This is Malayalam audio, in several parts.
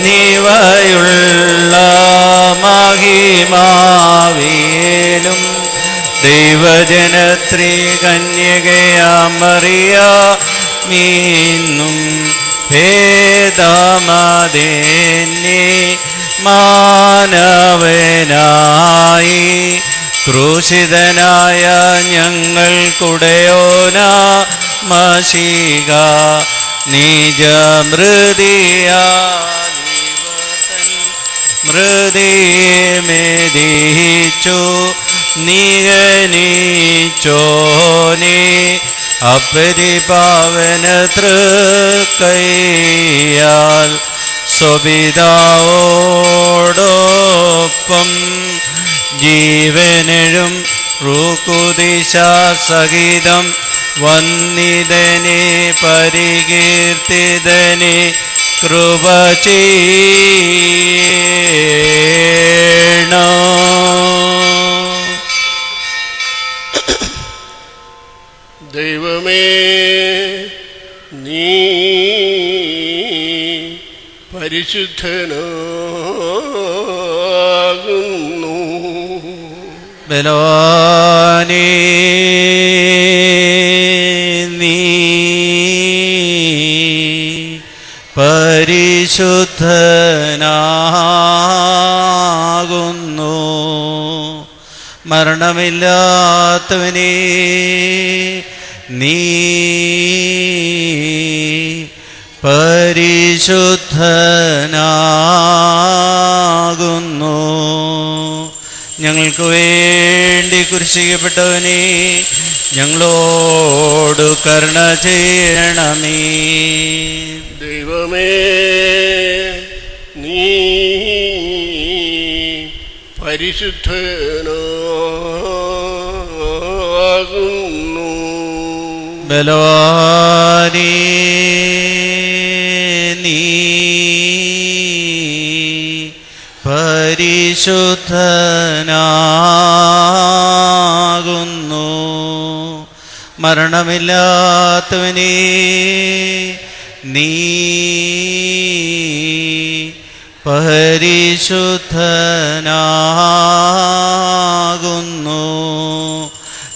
നിവയുള്ള മഹിമാവേലും ദൈവജനത്രീ കന്യകയാമറിയ മീന്നും ഭേദമതെന്നെ മാനവനായി ക്രൂശിതനായ ഞങ്ങൾക്കുടയോന മശീക നിജമൃതിയാ മൃതിമേദിച്ചു നിഗനിച്ചോനെ അപരിപാവന തൃക്കൈയാൽ സ്വപിതാവോടൊപ്പം ജീവനും റുക്കുദിശ സഹിതം വന്നിതനെ പരികീർത്തിതനെ കൃപ ചെയ്യണം. ദൈവമേ, നീ പരിശുദ്ധനാകുന്നു. ബലവാനേ, നീ പരിശുദ്ധനാകുന്നു. മരണമില്ലാത്തവനേ, നീ പരിശുദ്ധനാകുന്നു. ഞങ്ങൾക്ക് വേണ്ടി കുരിശിക്കപ്പെട്ടവനേ, ഞങ്ങളോട് കരുണ ചെയ്യണമേ. ദൈവമേ, നീ പരിശുദ്ധനാകുന്നു. ബലവാനേ, നീ പരിശുദ്ധനാകുന്നു. മരണമില്ലാത്തവനേ, നീ പരിശുദ്ധനാകുന്നു.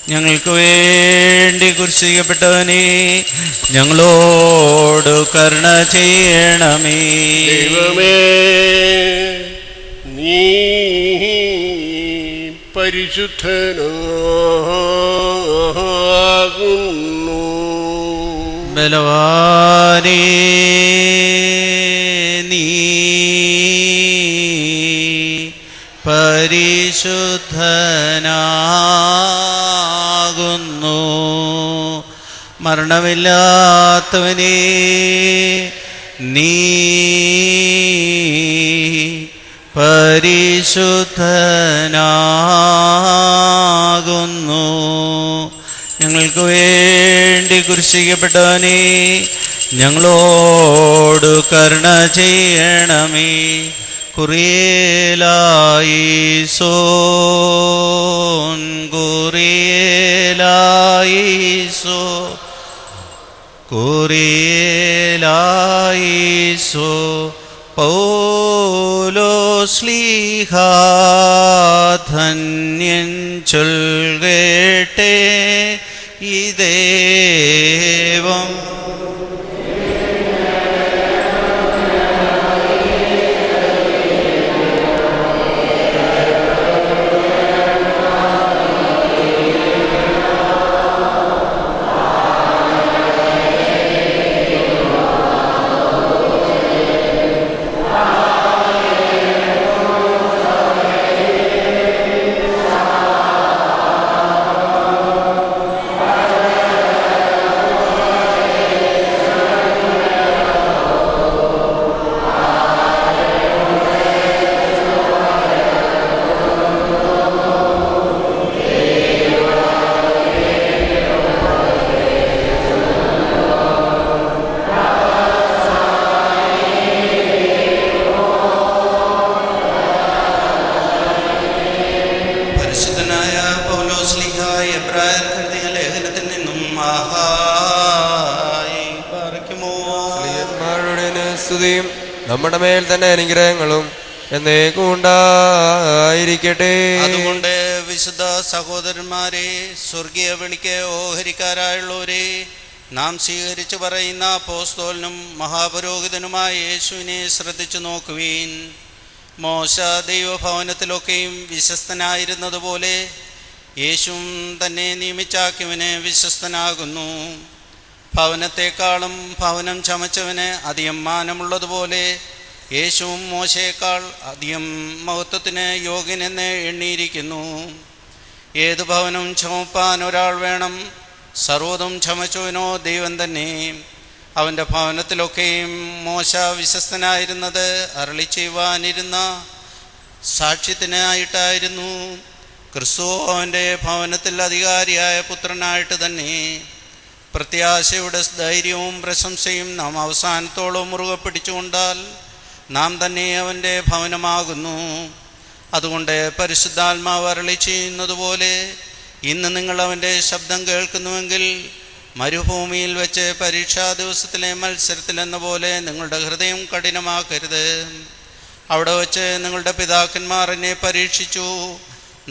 ഞങ്ങൾക്ക് വേണ്ടി കുരിശിക്കപ്പെട്ടവനേ, ഞങ്ങളോട് കരുണ ചെയ്യണമേ. ദൈവമേ, നീ പരിശുദ്ധനാകുന്നു. ബലവാനേ, നീ പരിശുദ്ധനാകുന്നു. മരണമില്ലാത്തവനേ, നീ പരിശുദ്ധനാകുന്നു. ഞങ്ങൾക്ക് വേണ്ടി കുരിശിക്കപ്പെട്ടവനേ, ഞങ്ങളോട് കരുണ ചെയ്യണമേ. കുറിയേലായിസോൻ കുറിയേലായിസോ കുറിയേലായിസോ പൗലോസ്ലീഹാ ധന്യൻ ചൊൽകേട്ടേ ഈ ദേവം സ്തുതിയും നമ്മുടെ മേൽ തന്നെ അനുഗ്രഹങ്ങളും എന്നേക്കും ഉണ്ടായിരിക്കട്ടെ. അതുകൊണ്ട് വിശുദ്ധ സഹോദരന്മാരെ, സ്വർഗീയ വിളിക്ക് ഓഹരിക്കാരായുള്ളവരെ, നാം സ്വീകരിച്ചു പറയുന്ന അപ്പോസ്തലനും മഹാപുരോഹിതനുമായ യേശുവിനെ ശ്രദ്ധിച്ചു നോക്കുവീൻ. മോശ ദൈവഭവനത്തിലൊക്കെയും വിശ്വസ്തനായിരുന്നതുപോലെ യേശുവും തന്നെ നിയമിച്ചാക്കിയവന് വിശ്വസ്തനാകുന്നു. ഭവനത്തെക്കാളും ഭവനം ചമച്ചവന് അധികം മാനമുള്ളതുപോലെ യേശുവും മോശയേക്കാൾ അധികം മഹത്വത്തിന് യോഗ്യനെന്ന് എണ്ണിയിരിക്കുന്നു. ഏതു ഭവനം ചുമപ്പാൻ ഒരാൾ വേണം. സർവ്വതും ചമച്ചവനോ ദൈവം തന്നെ. അവൻ്റെ ഭവനത്തിലൊക്കെയും മോശ വിശ്വസ്തനായിരുന്നത് അരുളി ചെയ്യുവാനിരുന്ന സാക്ഷ്യത്തിനായിട്ടായിരുന്നു. ക്രിസ്തു അവൻ്റെ ഭവനത്തിൽ അധികാരിയായ പുത്രനായിട്ട് തന്നെ. പ്രത്യാശയുടെ ധൈര്യവും പ്രശംസയും നാം അവസാനത്തോളം മുറുകെ പിടിച്ചുകൊണ്ടാൽ നാം തന്നെ അവൻ്റെ ഭവനമാകുന്നു. അതുകൊണ്ട് പരിശുദ്ധാത്മാവ് അരുളി ചെയ്യുന്നതുപോലെ ഇന്ന് നിങ്ങൾ അവൻ്റെ ശബ്ദം കേൾക്കുന്നുവെങ്കിൽ മരുഭൂമിയിൽ വെച്ച് പരീക്ഷാ ദിവസത്തിലെ മത്സരത്തിലെന്ന പോലെ നിങ്ങളുടെ ഹൃദയം കഠിനമാക്കരുത്. അവിടെ വച്ച് നിങ്ങളുടെ പിതാക്കന്മാർ എന്നെ പരീക്ഷിച്ചു.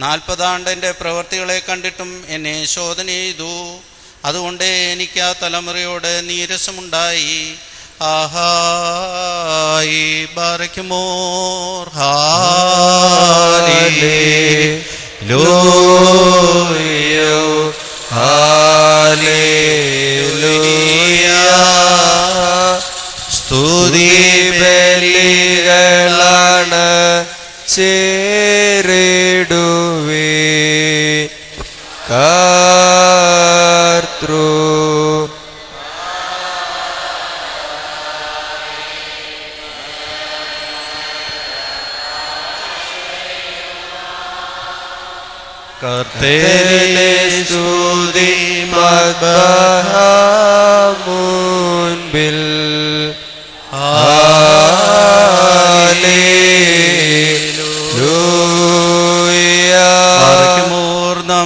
40 ആണ്ട് എൻ്റെ പ്രവൃത്തികളെ കണ്ടിട്ടും എന്നെ ശോധന ചെയ്തു. അതുകൊണ്ട് എനിക്ക് ആ തലമുറയോട് നീരസമുണ്ടായി. ആഹായി ബാറയ്ക്കുമോർ ഹല്ലേലൂയ ഹല്ലേലൂയ. സ്തുതി ബലികളാണ് ചേരിടുവേ കർത്തൃ. കർത്തനെ സ്തുതി മുൻപിൽ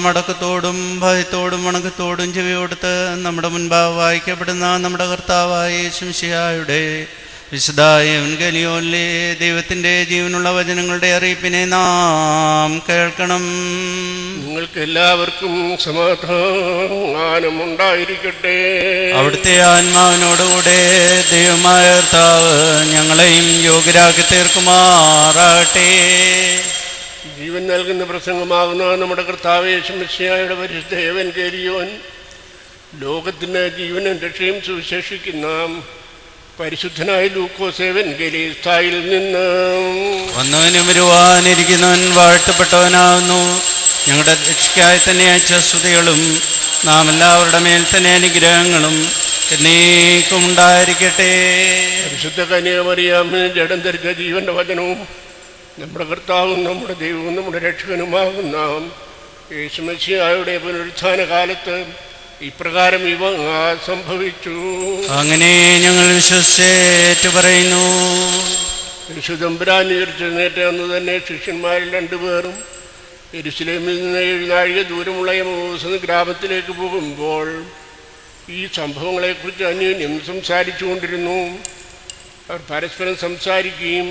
മടക്കത്തോടും ഭയത്തോടും വണക്കത്തോടും ചെവിയോടുത്ത് നമ്മുടെ മുൻപാകെ വായിക്കപ്പെടുന്ന നമ്മുടെ കർത്താവായ യേശുമിശിഹായുടെ വിശുദ്ധ എവൻഗേലിയോനിലെ ദൈവത്തിൻ്റെ ജീവനുള്ള വചനങ്ങളുടെ അറിയിപ്പിനെ നാം കേൾക്കണം. നിങ്ങൾക്ക് എല്ലാവർക്കും സമാധാനമുണ്ടായിരിക്കട്ടെ. അവിടുത്തെ ആത്മാവിനോടുകൂടെ ദൈവമായ കർത്താവ് ഞങ്ങളെയും യോഗ്യരാക്കി തീർക്കുമാറാകട്ടെ. ജീവൻ നൽകുന്ന പ്രസംഗമാകുന്ന നമ്മുടെ കർത്താവ് യേശുമിശിഹായുടെ പരിശുദ്ധ എവൻഗേലിയോൻ ലോകത്തിന് ജീവനും രക്ഷയും സുവിശേഷിക്കുന്ന പരിശുദ്ധനായ ലൂക്കോസ് എവൻഗേലിസ്തായിൽ നിന്ന്. വന്നവനും വരുവാനിരിക്കുന്നവൻ വാഴ്ത്തപ്പെട്ടവനാകുന്നു. ഞങ്ങളുടെ രക്ഷയ്ക്കായി തന്നെ അയച്ച സ്തുതികളും നാം എല്ലാവരുടെ മേൽ തന്നെ അനുഗ്രഹങ്ങളും എന്നേക്കും ഉണ്ടായിരിക്കട്ടെ. പരിശുദ്ധ കന്യാമറിയാമിന് ജഡം ധരിച്ച ജീവന്റെ വചനവും നമ്മുടെ കർത്താവും നമ്മുടെ ദൈവവും നമ്മുടെ രക്ഷകനുമാകുന്ന യേശുമിശിഹായുടെ പുനരുത്ഥാന കാലത്ത് ഇപ്രകാരം ഇവ സംഭവിച്ചു. അങ്ങനെ ഞങ്ങൾ വിശ്വസിച്ചേറ്റു പറയുന്നു. യേശുദമ്പുരാൻ ഉയർത്തെഴുന്നേറ്റ അന്ന് തന്നെ ശിഷ്യന്മാരിൽ 2 പേരും യെരുശലേമിൽ നിന്ന് 7 നാഴിക ദൂരമുള്ള എമ്മൗസ് ഗ്രാമത്തിലേക്ക് പോകുമ്പോൾ ഈ സംഭവങ്ങളെക്കുറിച്ച് അന്യോന്യം സംസാരിച്ചു കൊണ്ടിരുന്നു. അവർ പരസ്പരം സംസാരിക്കുകയും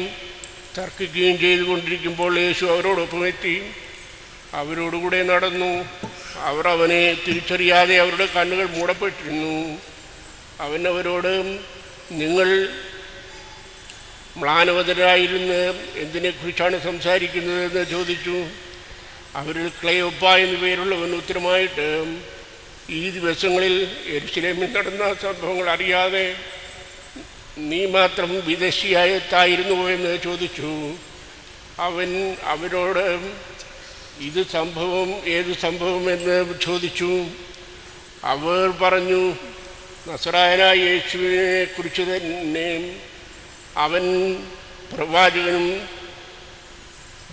തർക്കിക്കുകയും ചെയ്തുകൊണ്ടിരിക്കുമ്പോൾ യേശു അവരോടൊപ്പം എത്തി അവരോടുകൂടെ നടന്നു. അവർ അവനെ തിരിച്ചറിയാതെ അവരുടെ കണ്ണുകൾ മൂടപ്പെട്ടിരുന്നു. അവൻ അവരോട്, നിങ്ങൾ മ്ലാനവതരായിരുന്ന് എന്തിനെക്കുറിച്ചാണ് സംസാരിക്കുന്നതെന്ന് ചോദിച്ചു. അവരിൽ ക്ലെയോപ്പ എന്നു പേരുള്ളവൻ ഉത്തരമായിട്ട്, ഈ ദിവസങ്ങളിൽ യെരുശലേമിൽ നടന്ന സംഭവങ്ങൾ അറിയാതെ നീ മാത്രം വിദേശിയായിട്ടായിരുന്നുവോ എന്ന് ചോദിച്ചു. അവൻ അവരോട്, ഏത് സംഭവം എന്ന് ചോദിച്ചു. അവർ പറഞ്ഞു, നസറായനായ യേശുവിനെ കുറിച്ച് തന്നെ. അവൻ പ്രവാചകനും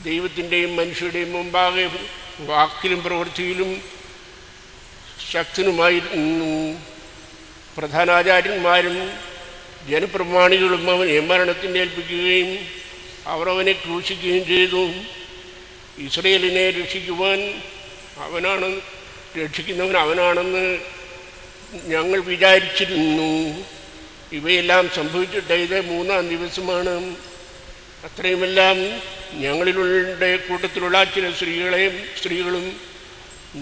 ദൈവത്തിൻ്റെയും മനുഷ്യരുടെയും മുമ്പാകെ വാക്കിലും പ്രവൃത്തിയിലും ശക്തനുമായിരുന്നു. പ്രധാനാചാര്യന്മാരും ജനപ്രമാണികളും അവനെ മരണത്തിന് ഏൽപ്പിക്കുകയും അവർ അവനെ ക്രൂശിക്കുകയും ചെയ്തു. ഇസ്രയേലിനെ രക്ഷിക്കുന്നവൻ അവനാണെന്ന് ഞങ്ങൾ വിചാരിച്ചിരുന്നു ഇവയെല്ലാം സംഭവിച്ചിട്ട് ഇത് 3-ാം ദിവസമാണ്. അത്രയുമെല്ലാം ഞങ്ങളിലുള്ള കൂട്ടത്തിലുള്ള ചില സ്ത്രീകളും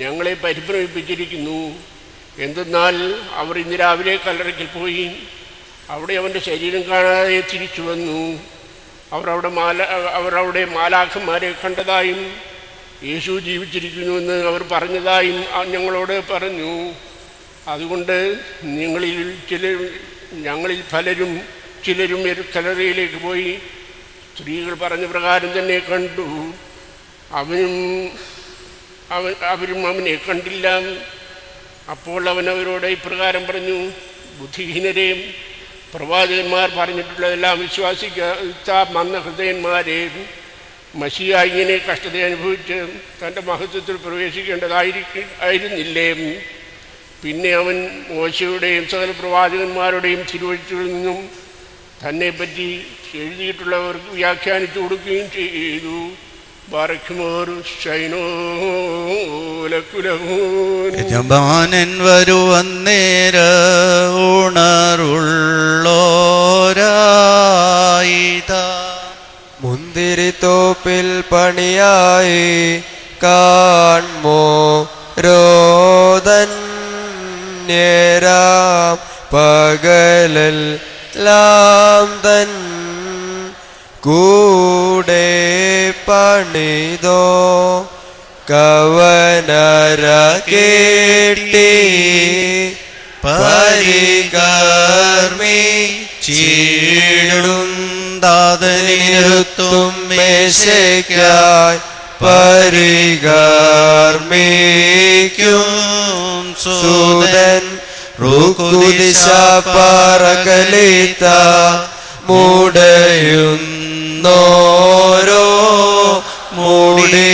ഞങ്ങളെ പരിഭ്രമിപ്പിച്ചിരിക്കുന്നു. എന്തെന്നാൽ അവർ ഇന്ന് രാവിലെ കല്ലറയ്ക്കൽ പോയി അവിടെ അവൻ്റെ ശരീരം കാണാതെ തിരിച്ചു വന്നു. അവർ അവിടെ മാലാഖന്മാരെ കണ്ടതായും യേശു ജീവിച്ചിരിക്കുന്നുവെന്ന് അവർ പറഞ്ഞതായും ഞങ്ങളോട് പറഞ്ഞു. അതുകൊണ്ട് ഞങ്ങളിൽ ചിലരും കല്ലറയിലേക്ക് പോയി സ്ത്രീകൾ പറഞ്ഞ പ്രകാരം തന്നെ കണ്ടു. അവരും അവനെ കണ്ടില്ല. അപ്പോൾ അവൻ അവരോട് ഇപ്രകാരം പറഞ്ഞു: ബുദ്ധിഹീനരെ, പ്രവാചകന്മാർ പറഞ്ഞിട്ടുള്ളതെല്ലാം വിശ്വാസിക്കാത്ത മന്ദഹൃദയന്മാരെ, മശിഹ ഇങ്ങനെ കഷ്ടത അനുഭവിച്ച് തൻ്റെ മഹത്വത്തിൽ പ്രവേശിക്കേണ്ടതായിരുന്നില്ലേ? പിന്നെ അവൻ മോശയുടെയും സകല പ്രവാചകന്മാരുടെയും തിരുവഴുത്തുകളിൽ നിന്നും തന്നെപ്പറ്റി എഴുതിയിട്ടുള്ളവർക്ക് വ്യാഖ്യാനിച്ചു കൊടുക്കുകയും ചെയ്തു. യജമാനൻ വരുവന്നേര ഉണറുള്ളോരായിതാ. മുന്തിരിത്തോപ്പിൽ പണിയായി കാൺമോ രോദന്യരാം പകലെല്ലാം തൻ കൂടെ പണിതോ കവനര കേട്ടി പരികർമ്മി ചീടും ദാതനിരുത്തും മേശയ്ക്കായി പരികർമ്മിക്കും സൂതൻ റുക്കുദിശ പറകലിത്ത മൂടയുന്നോരോ മൂടി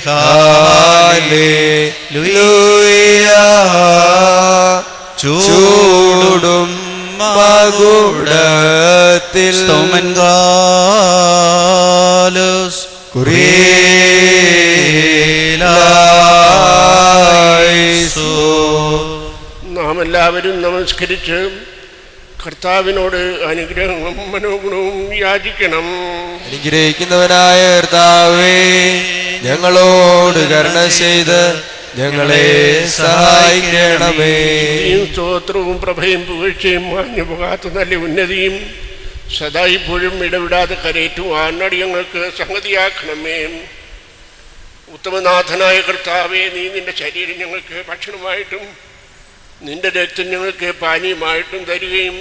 ഹല്ലേലൂയ ചൂടും മകുടത്തിൽ സ്തോമൻകാലസ് കുറിയേലായിസു. നാം എല്ലാവരും നമസ്കരിച്ച് കർത്താവിനോട് അനുഗ്രഹവും മനോഗുണവും യാചിക്കണം. അനുഗ്രഹിക്കുന്നവനായ കർത്താവേ, ഞങ്ങളോട് കരുണ ചെയ്ത് ഞങ്ങളെ സഹായിക്കണമേ. സ്തോത്രവും പ്രഭയും പുകഴ്ചയും മാഞ്ഞുപോകാത്ത നല്ല ഉന്നതിയും സദാ ഇപ്പോഴും ഇടവിടാതെ കരയേറ്റുവാൻ അടിയങ്ങൾക്ക് സംഗതിയാക്കണമേ. ഉത്തമനാഥനായ കർത്താവേ, നീ നിന്റെ ശരീരം ഞങ്ങൾക്ക് ഭക്ഷണമായിട്ടും നിന്റെ രക്തം ഞങ്ങൾക്ക് പാനീയമായിട്ടും തരികയും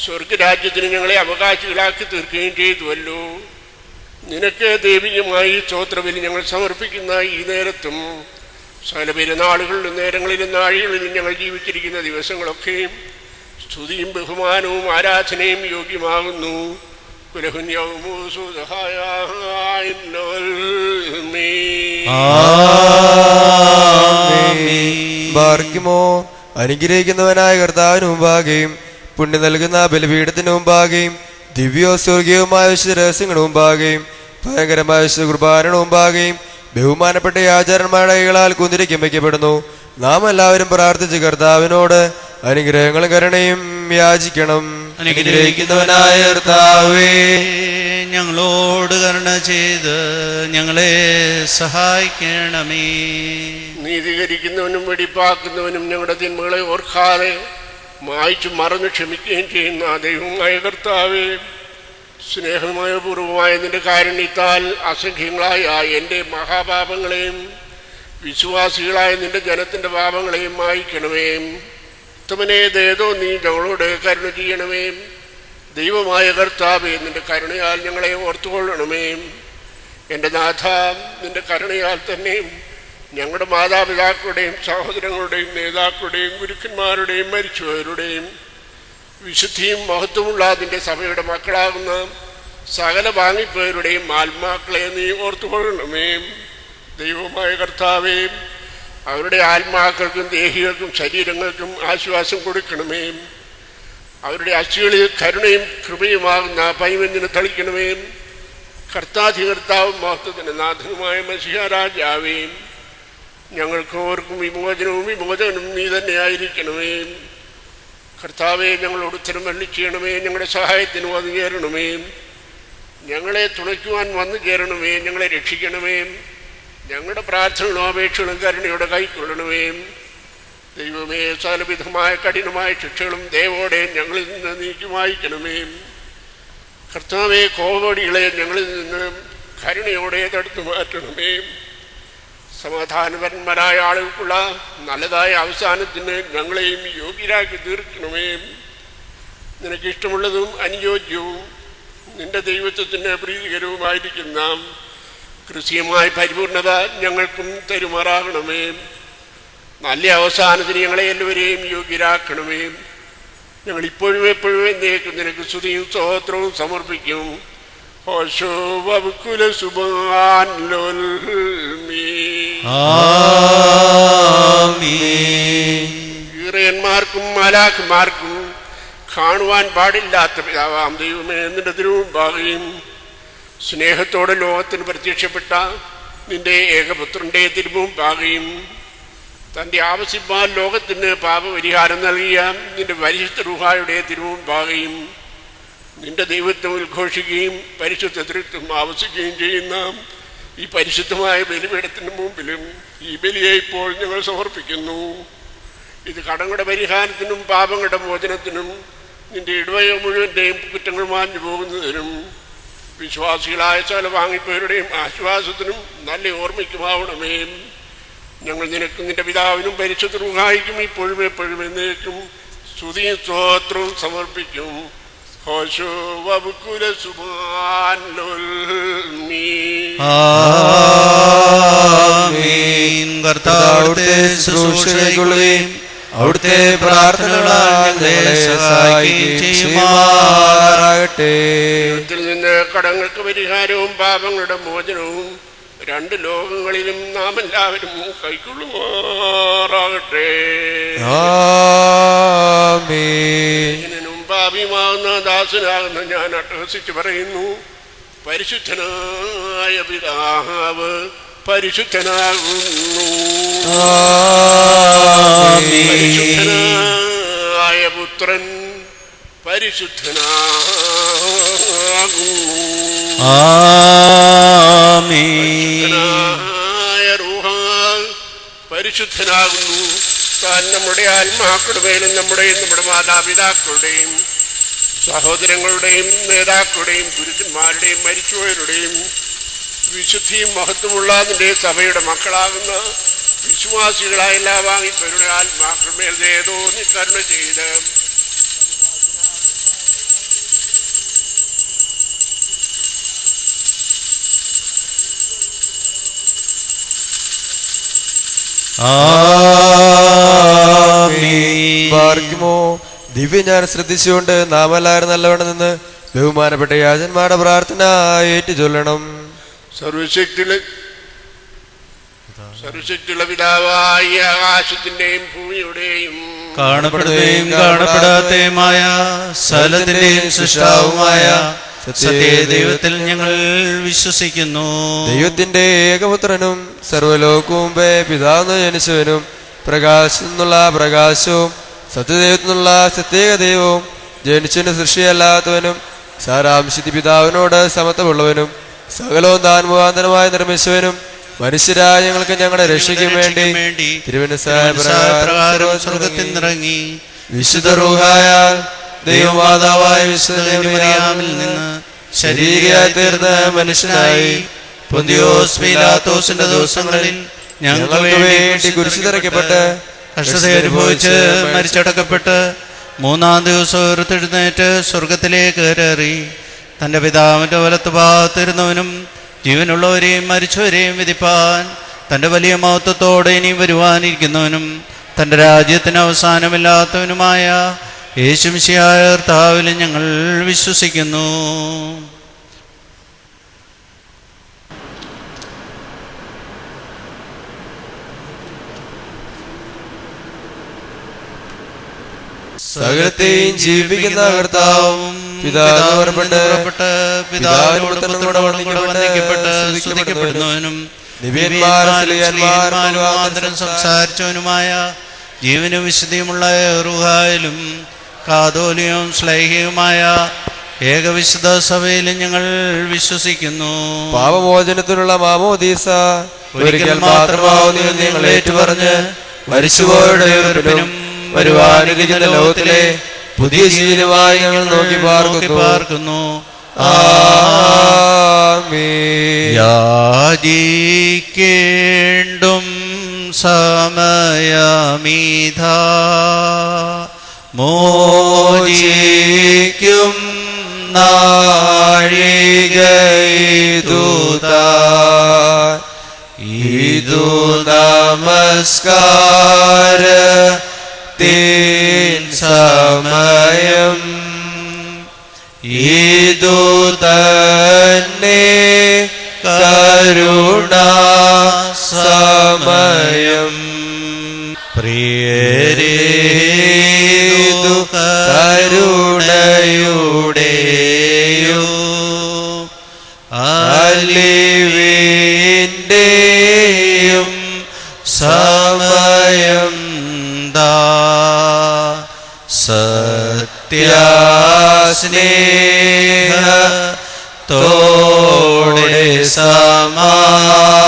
സ്വർഗരാജ്യത്തിന് ഞങ്ങളെ അവകാശികളാക്കി തീർക്കുകയും ചെയ്തുവല്ലോ. നിനക്ക് ദൈവികമായി സ്തോത്രബലി ഞങ്ങൾ സമർപ്പിക്കുന്ന ഈ നേരത്തും സകല പെരുന്നാളുകളിലും നേരങ്ങളിലും നാഴികളിലും ഞങ്ങൾ ജീവിച്ചിരിക്കുന്ന ദിവസങ്ങളൊക്കെയും സ്തുതിയും ബഹുമാനവും ആരാധനയും യോഗ്യമാകുന്നു. ബാർക്കുമോ അനുഗ്രഹിക്കുന്നവനായ കർത്താവിന് മുമ്പാകെയും പുണ്യം നൽകുന്ന ബലിപീഠത്തിന് മുമ്പാകെയും ദിവ്യോ സ്വർഗീയവുമായ വിശുദ്ധ രഹസ്യങ്ങളുടെ മുമ്പാകെയും ഭയങ്കരമായ വിശുദ്ധ കുർബാനയുടെ മുമ്പാകെയും ബഹുമാനപ്പെട്ട ആചാരന്മാരുടെ കൈകളാൽ കുന്തിരിക്കം വയ്ക്കപ്പെടുന്നു. നാം എല്ലാവരും പ്രാർത്ഥിച്ച് കർത്താവിനോട് അനുഗ്രഹങ്ങളും കരുണയും യാചിക്കണം. അനുഗ്രഹിക്കുന്നവനായ കർത്താവേ, ഞങ്ങളോട് കരുണ ചെയ്ത് ഞങ്ങളെ സഹായിക്കണമേ. നീതീകരിക്കുന്നവനും വെടിപ്പാക്കുന്നവനും ഞങ്ങളുടെ തിന്മകളെ ഓർക്കാതെ മായ്ച്ചു മറന്നു ക്ഷമിക്കുകയും ചെയ്യുന്ന ദൈവമായ കർത്താവേ, സ്നേഹമായ പൂർവമായ നിന്റെ കാരുണ്യത്താൽ അസംഖ്യങ്ങളായ എൻ്റെ മഹാപാപങ്ങളെയും വിശ്വാസികളായ നിന്റെ ജനത്തിൻ്റെ പാപങ്ങളെയും മായ്ക്കണമേ. ഉത്തമനെ ദയതോ നീ ഞങ്ങളോട് കരുണ ചെയ്യണമേ. ദൈവമായ കർത്താവേ, നിന്റെ കരുണയാൽ ഞങ്ങളെ ഓർത്തുകൊള്ളണമേ. എൻ്റെ നാഥ, നിന്റെ കരുണയാൽ തന്നെ ഞങ്ങളുടെ മാതാപിതാക്കളുടെയും സഹോദരങ്ങളുടെയും നേതാക്കളുടെയും ഗുരുക്കന്മാരുടെയും മരിച്ചവരുടെയും വിശുദ്ധിയും മഹത്വമുള്ള അതിൻ്റെ സഭയുടെ മക്കളാകുന്ന സകല വാങ്ങിപ്പോയവരുടെയും ആത്മാക്കളെ നീ ഓർത്തുകൊള്ളണമേ. ദൈവമായ കർത്താവേ, അവരുടെ ആത്മാക്കൾക്കും ദേഹികൾക്കും ശരീരങ്ങൾക്കും ആശ്വാസം കൊടുക്കണമേ. അവരുടെ അസ്ഥികളിൽ കരുണയും കൃപയുമാകുന്ന പൈമന്തിനെ തളിക്കണമേ. കർത്താധികർത്താവും മഹത്വത്തിന് നാഥനുമായ മശിഹ രാജാവേ, ഞങ്ങൾക്ക് ഓർക്കും വിമോചനവും വിമോചനം നീ തന്നെ ആയിരിക്കണമേ. കർത്താവെ, ഞങ്ങളോട് ഉത്തരം വന്നു ചെയ്യണമേ. ഞങ്ങളുടെ സഹായത്തിന് വന്നു ചേരണമേ. ഞങ്ങളെ തുണയ്ക്കുവാൻ വന്നു ചേരണമേ. ഞങ്ങളെ രക്ഷിക്കണമേ. ഞങ്ങളുടെ പ്രാർത്ഥനകളും അപേക്ഷകളും കരുണയോടെ കൈക്കൊള്ളണമേ. ദൈവമേ, സകലവിധമായ കഠിനമായ ശിക്ഷകളും ദയവോടെ ഞങ്ങളിൽ നിന്ന് നീക്കി മായ്ക്കണമേ. കർത്താവെ, കോപടികളെ ഞങ്ങളിൽ നിന്ന് കരുണയോടെ തടുത്തു മാറ്റണമേ. സമാധാനപരന്മാരായ ആളുകൾക്കുള്ള നല്ലതായ അവസാനത്തിന് ഞങ്ങളെയും യോഗ്യരാക്കി തീർക്കണമേ. നിനക്കിഷ്ടമുള്ളതും അനുയോജ്യവും നിന്റെ ദൈവത്വത്തിന് പ്രീതികരവുമായിരിക്കുന്ന കൃത്യമായ പരിപൂർണത ഞങ്ങൾക്കും തരുമാറാകണമേ. നല്ല അവസാനത്തിന് ഞങ്ങളെ എല്ലാവരെയും യോഗ്യരാക്കണമേ. ഞങ്ങൾ ഇപ്പോഴും എപ്പോഴും എന്നേക്കും നിനക്ക് സ്തുതിയും സ്തോത്രവും സമർപ്പിക്കും. ഈറയന്മാർക്കും മാലാഖമാർക്കും കാണുവാൻ പാടില്ലാത്ത പിതാവാം ദൈവമേ, നിന്റെ തിരുമുമ്പാകെയും സ്നേഹത്തോടെ ലോകത്തിന് പ്രത്യക്ഷപ്പെട്ട നിന്റെ ഏകപുത്രൻ്റെ തിരുമുമ്പാകെയും തൻ്റെ ആവശ്യപ്പാൽ ലോകത്തിന് പാപപരിഹാരം നൽകിയ നിന്റെ പരിശുദ്ധ റൂഹായുടെ തിരുമുമ്പാകെയും നിന്റെ ദൈവത്വം ഉദ്ഘോഷിക്കുകയും പരിശുദ്ധ തൃത്വം ആവശ്യിക്കുകയും ചെയ്യുന്ന ഈ പരിശുദ്ധമായ ബലിപീഠത്തിന് മുമ്പിലും ഈ ബലിയെ ഇപ്പോൾ ഞങ്ങൾ സമർപ്പിക്കുന്നു. ഇത് കടങ്ങളുടെ പരിഹാരത്തിനും പാപങ്ങളുടെ മോചനത്തിനും നിന്റെ ഇടവക മുഴുവൻ്റെയും കുറ്റങ്ങൾ മാഞ്ഞു പോകുന്നതിനും വിശ്വാസികളായ സകല വാങ്ങിപ്പോരുടെയും ആശ്വാസത്തിനും നല്ല ഓർമ്മയ്ക്കുമാവണമേ. ഞങ്ങൾ നിനക്കും നിന്റെ പിതാവിനും പരിശുദ്ധ റൂഹായിക്കും ഇപ്പോഴും എപ്പോഴും എന്നേക്കും സ്തുതിയും സ്തോത്രവും സമർപ്പിക്കും. കർത്താവിന്റെ ശുശ്രൂഷകൾക്കുകയും അവിടുത്തെ പ്രാർത്ഥനകളാൽ ചെയ്യുമാറാകട്ടെ. നിന്ന് കടങ്ങൾക്ക് പരിഹാരവും പാപങ്ങളുടെ മോചനവും രണ്ട് ലോകങ്ങളിലും നാം എല്ലാവരും കൈക്കൊള്ളുമാറാകട്ടെ. പാപിയുമാകുന്ന ദാസനാകുന്ന ഞാൻ അട്ടഹസിച്ച് പറയുന്നു, പരിശുദ്ധനായ പിതാവ് പരിശുദ്ധനാകുന്നു, പരിശുദ്ധനായ പുത്രൻ പരിശുദ്ധനാകുന്നു, പരിശുദ്ധനായ റൂഹ പരിശുദ്ധനാകുന്നു. താൻ നമ്മുടെ ആത്മാക്കളുടെ മേലും നമ്മുടെ മാതാപിതാക്കളുടെയും സഹോദരങ്ങളുടെയും നേതാക്കളുടെയും ഗുരുക്കന്മാരുടെയും മരിച്ചുപോയവരുടെയും വിശുദ്ധിയും മഹത്വമുള്ള നിന്റെ സഭയുടെ മക്കളാകുന്ന വിശ്വാസികളായ എല്ലാ വാങ്ങിപ്പവരുടെ ആത്മാക്കളുടെ മേൽ ഏതോ നീ കരുണ ചെയ്ത് ദിവ്യജ്ഞാൻ ശ്രദ്ധിച്ചുകൊണ്ട് നാം എല്ലാവരും നല്ലവണ്ണം നിന്ന് ബഹുമാനപ്പെട്ട യാചന്മാരുടെ പ്രാർത്ഥന ഏറ്റു ചൊല്ലണം. സർവശക്തിയുള്ള പിതാവായ ആകാശത്തിന്റെയും ഭൂമിയുടെയും കാണപ്പെടുകയും കാണപ്പെടാത്തതുമായ സകലത്തിന്റെയും സൃഷ്ടാവുമായ സത്യദൈവത്തിൽ ഞങ്ങൾ വിശ്വസിക്കുന്നു. ദൈവത്തിന്റെ ഏകപുത്രനും സർവ്വലോകവും പിതാവിന് ജനിച്ചവനും പ്രകാശത്തിൽ നിന്നുള്ള പ്രകാശവും സത്യദൈവത്തിൽ നിന്നുള്ള സത്യേക ദൈവവും ജനിച്ചവന് സൃഷ്ടിയല്ലാത്തവനും സാരാംശത്തി പിതാവിനോട് സമത്വമുള്ളവനും സകലവും താൻ മുഖാന്തരമായി നിർമ്മിച്ചവനും മനുഷ്യരായ ഞങ്ങൾക്ക് ഞങ്ങളുടെ രക്ഷയ്ക്കും വേണ്ടി തിരുവനന്തപുരം സ്വർഗ്ഗത്തിൽ നിറങ്ങി വിശുദ്ധ റൂഹായാൽ ദൈവമാതാവായ വിശുദ്ധ മറിയാമിൽ നിന്ന് ശരീരയായി തീർന്ന മനുഷ്യനായി പൊന്തിയോസ് പീലാത്തോസിന്റെ ദിവസങ്ങളിൽ ഞങ്ങൾക്ക് വേണ്ടി കുരിശിതറയ്ക്കപ്പെട്ട് കഷ്ടത അനുഭവിച്ച് മരിച്ചടക്കപ്പെട്ട് മൂന്നാം ദിവസം ഉയർത്തെഴുന്നേറ്റ് സ്വർഗത്തിലേക്ക് കയറി തന്റെ പിതാവിന്റെ വലത്ത് ഭാഗത്തിരുന്നവനും ജീവനുള്ളവരെയും മരിച്ചവരെയും വിധിപ്പാൻ തന്റെ വലിയ മഹത്വത്തോടെ ഇനി വരുവാനിരിക്കുന്നവനും തന്റെ രാജ്യത്തിന് അവസാനമില്ലാത്തവനുമായ യേശുമിശിഹായ കർത്താവിൽ ഞങ്ങൾ വിശ്വസിക്കുന്നു. സകലത്തെയും ജീവിക്കുന്ന കർത്താവും പിതാവിനോട് സ്തുതിക്കപ്പെടുന്നവനും സംസാരിച്ചവനുമായ ജീവനും വിശുദ്ധിയുമുള്ള റൂഹായിലും കാതോലികവും ശ്ലൈഹികവുമായ ഏകവിശുദ്ധ സഭയിലും ഞങ്ങൾ വിശ്വസിക്കുന്നു. പാപമോചനത്തിനുള്ള മാമോദീസ ഒരിക്കൽ മാത്രമാവുന്നു നിങ്ങൾ ഏറ്റുപറഞ്ഞ് മരിച്ചുപോയുടെ ഉയർപ്പിനും വരുവാനിരിക്കുന്ന ലോകത്തിലെ പുതിയ ജീവിതമായി ഞങ്ങൾ നോക്കി പാർക്കുന്നു. ആമേൻ. യാചിക്കേണ്ടും സമയമീധാ മോചിക്കും നാഴികയിതുതാ ഇതു നമസ്കാരത്തിൻ സമയം ഇതു തന്നെ കരുണാ സമയം. പ്രിയരേതു കരുണയുടെയോ അലിവിന്റെയും സമയം ദാ സത്യസ്നേഹത്തോടെ സമാധാനം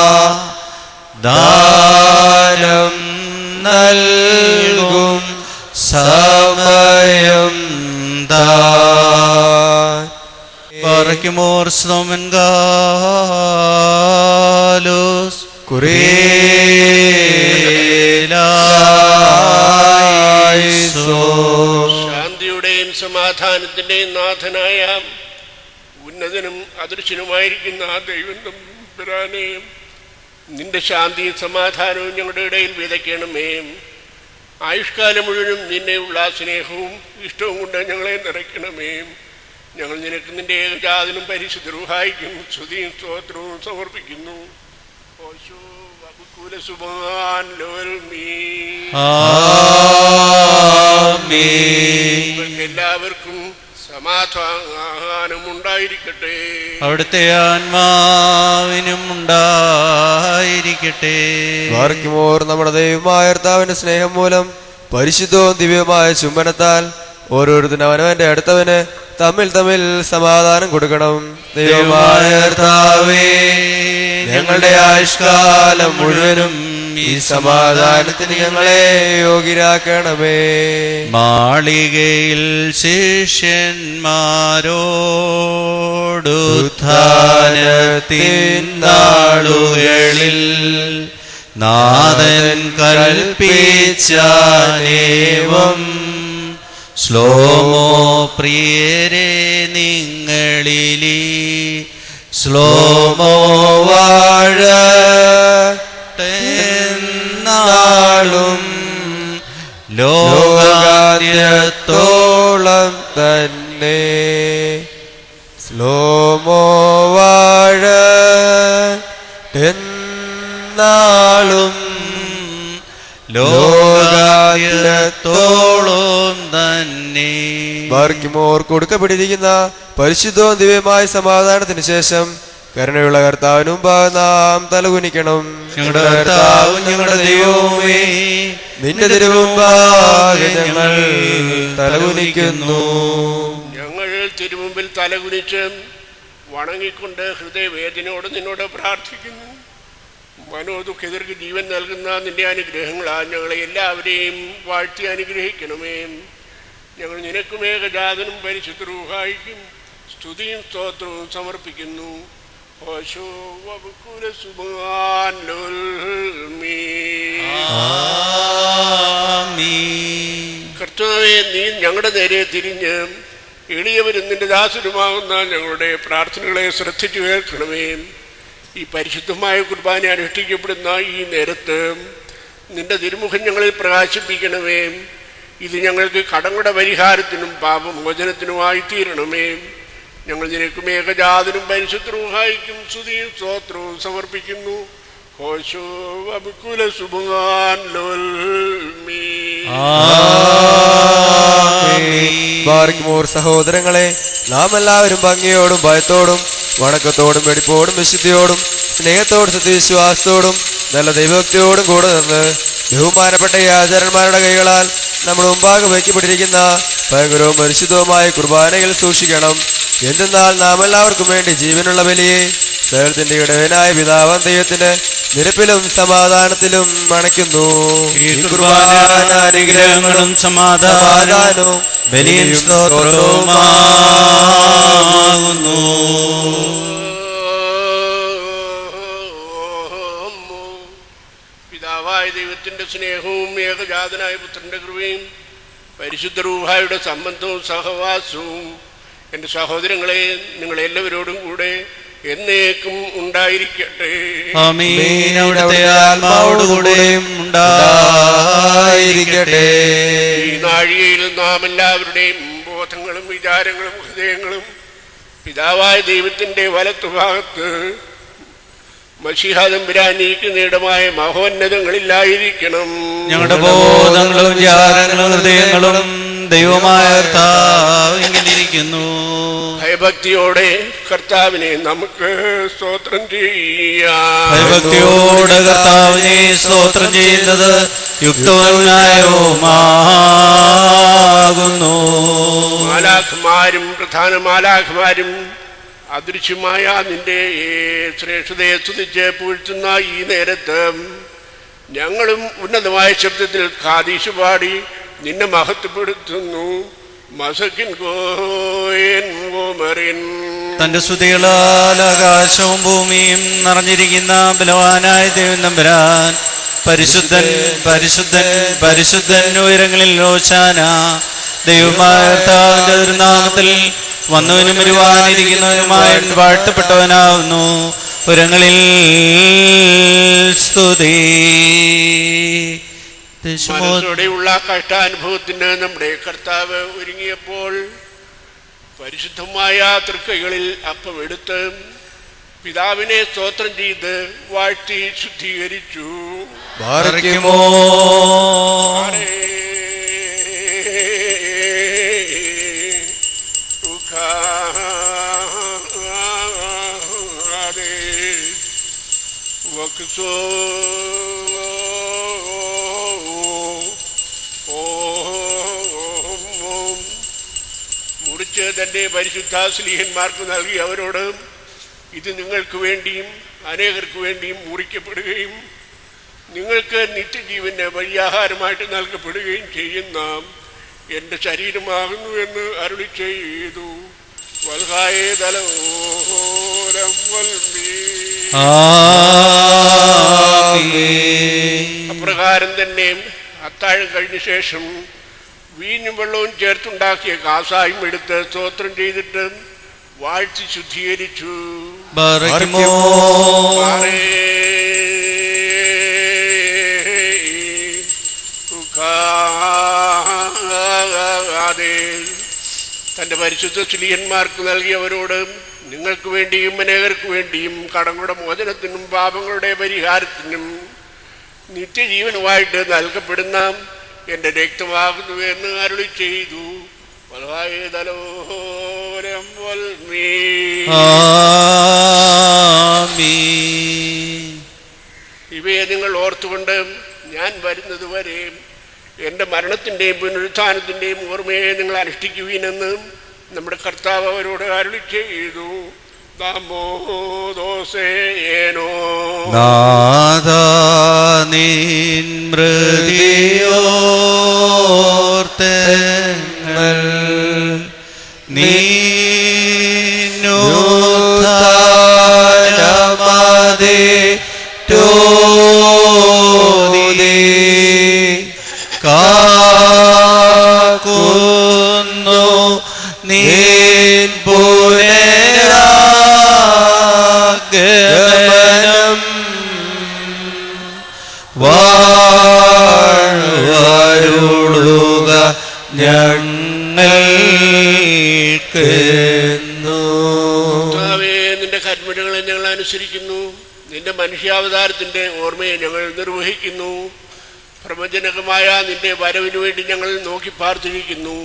നൽകും സമയം ദാ. പറയ്ക്കുമോർ സ്തോമൻകാലോസ് ശാന്തിയുടെയും സമാധാനത്തിന്റെയും നാഥനായ ഉന്നതനും അദൃശ്യനുമായിരിക്കുന്ന ആ ദൈവം തമ്പുരാനെയും നിന്റെ ശാന്തിയും സമാധാനവും ഞങ്ങളുടെ ഇടയിൽ വിതയ്ക്കണമേ. ആയുഷ്കാലം മുഴുവനും നിന്നെയുള്ള സ്നേഹവും ഇഷ്ടവും കൊണ്ട് ഞങ്ങളെ നിറയ്ക്കണമേ. ഞങ്ങൾ നിനക്ക് നിന്റെ ഏകജാതനും പരിശുദ്ധ റൂഹായിക്കും സ്തുതിയും സ്തോത്രവും സമർപ്പിക്കുന്നു. എല്ലാവർക്കും സമാധാനം ഉണ്ടായിരിക്കട്ടെ. അവിടുത്തെ ആത്മാവിനും ഉണ്ടായിരിക്കട്ടെ. വാർക്കുമോർ നമ്മുടെ ദൈവമായ കർത്താവിന്റെ സ്നേഹം മൂലം പരിശുദ്ധവും ദിവ്യവുമായ ചുംബനത്താൽ ഓരോരുത്തരും അവനവന്റെ അടുത്തവന് തമ്മിൽ തമ്മിൽ സമാധാനം കൊടുക്കണം. ദൈവമായ കർത്താവേ, ഞങ്ങളുടെ ആയുഷ്കാലം മുഴുവനും ഈ സമാധാനത്തിന് ഞങ്ങളെ യോഗ്യരാക്കണമേ. മാളികയിൽ ശിഷ്യന്മാരോടുത്ഥാനത്തിൻ നാളുകളിൽ നാഥൻ കൽപ്പിച്ചാനേവം ശ്ലോമോ പ്രിയരെ നിങ്ങളിലീ ശ്ലോമോ വാഴട്ടെന്നാളും ലോകാന്ത്യത്തോളം തന്നെ ശ്ലോമോ വാഴട്ടെന്നാളും ലോകാന്ത്യത്തോളം തന്നെ. ബാർക്കിമോർ കൊടുക്കപ്പെട്ടിരിക്കുന്ന പരിശുദ്ധവും ദിവ്യമായ സമാധാനത്തിന് ശേഷം കരുണയുള്ള കർത്താവിന് മുമ്പാകെ നാം തലകുനിക്കണം. ഞങ്ങളുടെ കർത്താവും ഞങ്ങളുടെ ദൈവവുമേ, നിന്റെ തിരുമുമ്പാകെ ഞങ്ങൾ തലകുനിക്കുന്നു. ഞങ്ങൾ തിരുമുമ്പിൽ തലകുനിച്ച് വണങ്ങിക്കൊണ്ട് ഹൃദയവേദനയോട് നിന്നോട് പ്രാർത്ഥിക്കുന്നു. മനോദുഃഖിതർക്ക് ജീവൻ നൽകുന്ന നിന്റെ അനുഗ്രഹങ്ങളാൽ ഞങ്ങളെ എല്ലാവരെയും വാഴ്ത്തി അനുഗ്രഹിക്കണമേ. ഞങ്ങൾ നിനക്കും ഏകജാതനും പരിശുദ്ധ റൂഹായിക്കും സ്തുതിയും സ്തോത്രവും സമർപ്പിക്കുന്നു. കർത്താവേ, നീ ഞങ്ങളുടെ നേരെ തിരിഞ്ഞ് എളിയവരും നിന്റെ ദാസരുമാകുന്ന ഞങ്ങളുടെ പ്രാർത്ഥനകളെ ശ്രദ്ധിച്ചു കേൾക്കണമേ. ഈ പരിശുദ്ധമായ കുർബാന അനുഷ്ഠിക്കപ്പെടുന്ന ഈ നേരത്ത് നിന്റെ തിരുമുഖം ഞങ്ങളിൽ പ്രകാശിപ്പിക്കണമേ. ഇത് ഞങ്ങൾക്ക് കടങ്ങളുടെ പരിഹാരത്തിനും പാപമോചനത്തിനുമായി തീരണമേ. ഞങ്ങൾ നിനക്കും ഏകജാതനും പരിശുദ്ധ റൂഹായിക്കും സ്തുതിയും സ്തോത്രവും സമർപ്പിക്കുന്നു. സഹോദരങ്ങളെ, നാം എല്ലാവരും ഭംഗിയോടും ഭയത്തോടും വണക്കത്തോടും വെടിപ്പോടും വിശുദ്ധിയോടും സ്നേഹത്തോടും സത്യവിശ്വാസത്തോടും നല്ല ദൈവഭക്തിയോടും കൂടെ നിന്ന് ബഹുമാനപ്പെട്ട ഈ ആചാര്യന്മാരുടെ കൈകളാൽ നമ്മുടെ മുമ്പാകെ വയ്ക്കപ്പെട്ടിരിക്കുന്ന ഭയങ്കരവും പരിശുദ്ധവുമായ കുർബാനയിൽ സൂക്ഷിക്കണം. എന്തെന്നാൽ നാം എല്ലാവർക്കും വേണ്ടി ജീവനുള്ള ബലിയെ സകലത്തിന്റെ ഇടവനായ പിതാവാം ദൈവത്തിന്റെ നിരപ്പിലും സമാധാനത്തിലും അണയ്ക്കുന്നു. ഈ കുർബാന അനുഗ്രഹങ്ങളും സമാധാനവും ബലിയും സ്തോത്രവുമാകുന്നു. പിതാവായ ദൈവത്തിന്റെ സ്നേഹവും ഏകജാതനായ പുത്രന്റെ കൃപയും പരിശുദ്ധ റൂഹായുടെ സംബന്ധവും സഹവാസവും എൻ്റെ സഹോദരങ്ങളെ നിങ്ങളെല്ലാവരോടും കൂടെ എന്നേക്കും ഉണ്ടായിരിക്കട്ടെ. ആമീൻ. അവിടുത്തെ ആത്മാവോടുകൂടെയും ഉണ്ടായിരിക്കട്ടെ. ഈ നാഴികയിൽ നാം എല്ലാവരുടെയും ബോധങ്ങളും വിചാരങ്ങളും ഹൃദയങ്ങളും പിതാവായ ദൈവത്തിന്റെ വലത്തുഭാഗത്ത് മശീഹ തമ്പുരാൻ നീക്കുന്നയിടമായ മഹോന്നതങ്ങളിലായിരിക്കണം. ഞങ്ങളുടെ ബോധങ്ങളും വിചാരങ്ങളും ഹൃദയങ്ങളും ദൈവമായ കർത്താവിലിരിക്കുന്നു. ഭയഭക്തിയോടെ കർത്താവിനെ നമുക്ക് സ്തോത്രം ചെയ്യാം. ഭയഭക്തിയോടെ കർത്താവിനെ സ്തോത്രം ചെയ്യുന്നത് യുക്തവും ന്യായവുമാകുന്നു. മാലാഖമാരും പ്രധാന മാലാഖമാരും അദൃശ്യമായ നിന്റെ ശ്രേഷ്ഠതയെ സ്തുതിച്ച് പൂഴ്ത്തുന്ന ഈ നേരത്ത് ഞങ്ങളും ഉന്നതമായ ശബ്ദത്തിൽ ഖാദീശ് പാടി നിന്നെ മഹത്വപ്പെടുത്തുന്നു. മസക്കിൻ കോയൻ ഓമറിൻ. തന്റെ സ്തുതികളാൽ ആകാശവും ഭൂമിയും നിറഞ്ഞിരിക്കുന്ന ബലവാനായ ദൈവം തമ്പുരാൻ പരിശുദ്ധൻ പരിശുദ്ധൻ പരിശുദ്ധൻ ഉയരങ്ങളിൽ ഹോശാന. ദൈവമായ കർത്താവിന്റെ തിരുനാമത്തിൽ വന്നവനും വരുവാനിരിക്കുന്നവനുമായ വാഴ്ത്തപ്പെട്ടവനാവുന്നു. ഉയരങ്ങളിൽ സ്തുതി. മനസ്സോടെയുള്ള കഷ്ടാനുഭവത്തിന് നമ്മുടെ കർത്താവ് ഒരുങ്ങിയപ്പോൾ പരിശുദ്ധമായ തൃക്കൈകളിൽ അപ്പം എടുത്ത് പിതാവിനെ സ്തോത്രം ചെയ്ത് വാഴ്ത്തി ശുദ്ധീകരിച്ചു. മുറിച്ച് തൻ്റെ പരിശുദ്ധ സ്ലീഹന്മാർക്ക് നൽകി അവരോട്, ഇത് നിങ്ങൾക്ക് വേണ്ടിയും അനേകർക്ക് വേണ്ടിയും മുറിക്കപ്പെടുകയും നിങ്ങൾക്ക് നിത്യജീവന് വഴിയാഹാരമായിട്ട് നൽകപ്പെടുകയും ചെയ്യുന്ന എൻ്റെ ശരീരമാകുന്നു എന്ന് അരുളി ചെയ്തു. അപ്രകാരം തന്നെ അത്താഴം കഴിഞ്ഞ ശേഷം വീഞ്ഞും വെള്ളവും ചേർത്തുണ്ടാക്കിയ കാസായും എടുത്ത് സ്തോത്രം ചെയ്തിട്ട് വാഴ്ത്തി ശുദ്ധീകരിച്ചു. തൻ്റെ പരിശുദ്ധ സ്ലീഹന്മാർക്ക് നൽകിയവരോട്, നിങ്ങൾക്ക് വേണ്ടിയും അനേകർക്ക് വേണ്ടിയും കടങ്ങളുടെ മോചനത്തിനും പാപങ്ങളുടെ പരിഹാരത്തിനും നിത്യജീവനുമായിട്ട് നൽകപ്പെടുന്ന എൻ്റെ രക്തമാകുന്നു എന്ന് അരുളി ചെയ്തു. ഇവയെ നിങ്ങൾ ഓർത്തുകൊണ്ട് ഞാൻ വരുന്നത് വരെ എൻ്റെ മരണത്തിൻ്റെയും പുനരുത്ഥാനത്തിൻ്റെയും ഓർമ്മയെ നിങ്ങൾ അനുഷ്ഠിക്കുവീനെന്ന് നമ്മുടെ കർത്താവ് അവരോട് അരുളി ചെയ്തു. ദാമോദോസേനോ നിൻ മൃതിയോർത്തങ്ങൾ നീനുദ്ധാനമതേ കാക്കുന്നു നീൻ പുനരാഗമനം വാഴ്വരുളുക ഞങ്ങൾക്കെന്നു. നിന്റെ കർമ്മങ്ങളെ ഞങ്ങൾ അനുസരിക്കുന്നു. നിന്റെ മനുഷ്യാവതാരത്തിന്റെ ഓർമ്മയെ ഞങ്ങൾ നിർവഹിക്കുന്നു. പ്രവചനകമായ നിന്റെ വരവിനു വേണ്ടി ഞങ്ങൾ നോക്കി പാർത്തിരിക്കുന്നു.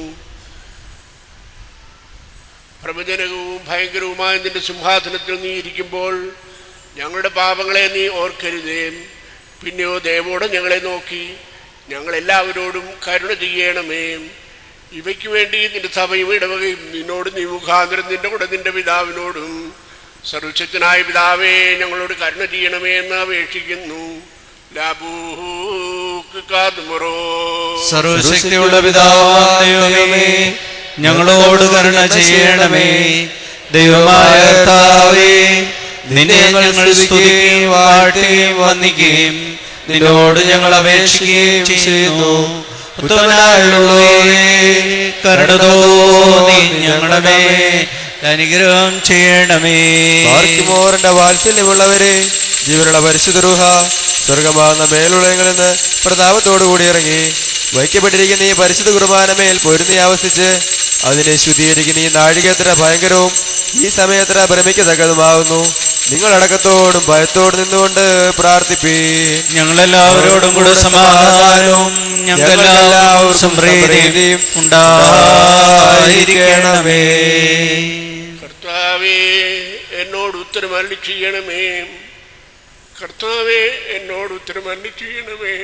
പ്രവചനകവും ഭയങ്കരവുമായ നിന്റെ സിംഹാസനത്തിൽ നീ ഇരിക്കുമ്പോൾ ഞങ്ങളുടെ പാപങ്ങളെ നീ ഓർക്കരുതേ. പിന്നെയോ ദയവോടെ ഞങ്ങളെ നോക്കി ഞങ്ങളെല്ലാവരോടും കരുണ ചെയ്യണമേ. ഇവയ്ക്ക് വേണ്ടി നിന്റെ സഭയും ഇടവകയും നിന്നോട് നീ മുഖാന്തരം നിന്റെ കൂടെ നിന്റെ പിതാവിനോടും സർവശക്തനായ പിതാവേ ഞങ്ങളോട് കരുണ ചെയ്യണമേ എന്ന് അപേക്ഷിക്കുന്നു. സർവശക്തിയുള്ള പിതാവേ ഞങ്ങളോട് കരുണ ചെയ്യണമേ. ദൈവമായ കർത്താവേ, നിന്നെ ഞങ്ങൾ സ്തുതിക്കുകയും വാഴ്ത്തുകയും വന്ദിക്കുകയും നിന്നോട് ഞങ്ങൾ അപേക്ഷിക്കുകയും ചെയ്യുന്നു. ഉത്തമനായുള്ളവരേ, കരുണ തോന്നി ഞങ്ങളുടെ മേൽ അനുഗ്രഹം ചെയ്യണമേ. ആർക്കുമോറിന്റെ വാത്സല്യമുള്ളവരെ, ജീവനുള്ള പരിശുദ്ധ രൂഹ സ്വർഗമാകുന്ന മേലുള്ളങ്ങളിൽ നിന്ന് പ്രതാപത്തോടുകൂടി ഇറങ്ങി വയ്ക്കപ്പെട്ടിരിക്കുന്ന ഈ പരിശുദ്ധ കുർബാനമേൽ പൊരുന്നി ആവസിച്ച് അതിനെ ശുദ്ധീകരിക്കുന്ന ഈ നാഴിക എത്ര ഭയങ്കരവും ഈ സമയത്ര ഭ്രമിക്കത്തക്കതുമാകുന്നു. നിങ്ങളടക്കത്തോടും ഭയത്തോടും നിന്നുകൊണ്ട് പ്രാർത്ഥിപ്പീ. ഞങ്ങളെല്ലാവരോടും കൂടെ സമാധാനവും ഞങ്ങളെല്ലാവരും സംപ്രീതിയും ഉണ്ടായിരിക്കണമേ. കർത്താവേ, എന്നോട് ഉത്തരം അരുളി ചെയ്യണമേ. കർത്താവേ, എന്നോട് ഉത്തരം അരുളി ചെയ്യണമേ.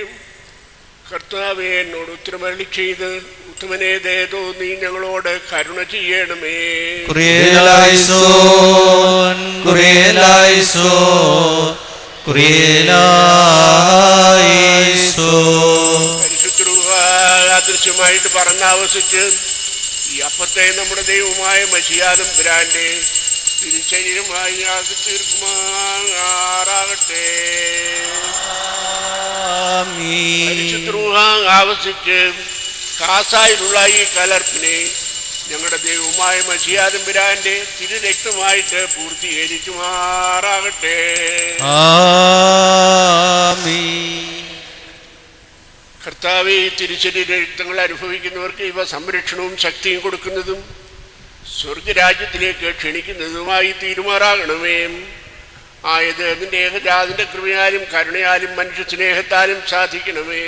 കർത്താവേ, എന്നോട് ഉത്തരം അരുളി ചെയ്ത് ഉത്തമനേതേതോ നീ ഞങ്ങളോട് കരുണ ചെയ്യണമേ. കുറിയേലായിസോൻ കുറിയേലായിസോൻ കുറിയേലായിസോൻ. പരിശുദ്ധ രൂഹ അദൃശ്യമായിട്ട് പറന്നാവസിച്ച് ഈ അപ്പത്തെ നമ്മുടെ ദൈവമായ മശിഹാദം പിരാന്റെ തിരുശരീരമായി ആക്കി തീർക്കുമാറാകട്ടെ. പരിശുദ്ധ രൂഹ ആവസിച്ച് കാസായിലുള്ള ഈ കലർപ്പിനെ ഞങ്ങളുടെ ദൈവമായ മശിഹാദം പിരാന്റെ തിരുരക്തമായിട്ട് പൂർത്തീകരിക്കുമാറാകട്ടെ. കർത്താവേ, തിരുശരീര രക്തങ്ങൾ അനുഭവിക്കുന്നവർക്ക് ഇവ സംരക്ഷണവും ശക്തിയും കൊടുക്കുന്നതും സ്വർഗരാജ്യത്തിലേക്ക് ക്ഷണിക്കുന്നതുമായി തീരുമാറാകണമേ. ആയത് നിന്റെ ഏകജാതിന്റെ കൃപയാലും കരുണയാലും മനുഷ്യ സ്നേഹത്താലും സാധിക്കണമേ.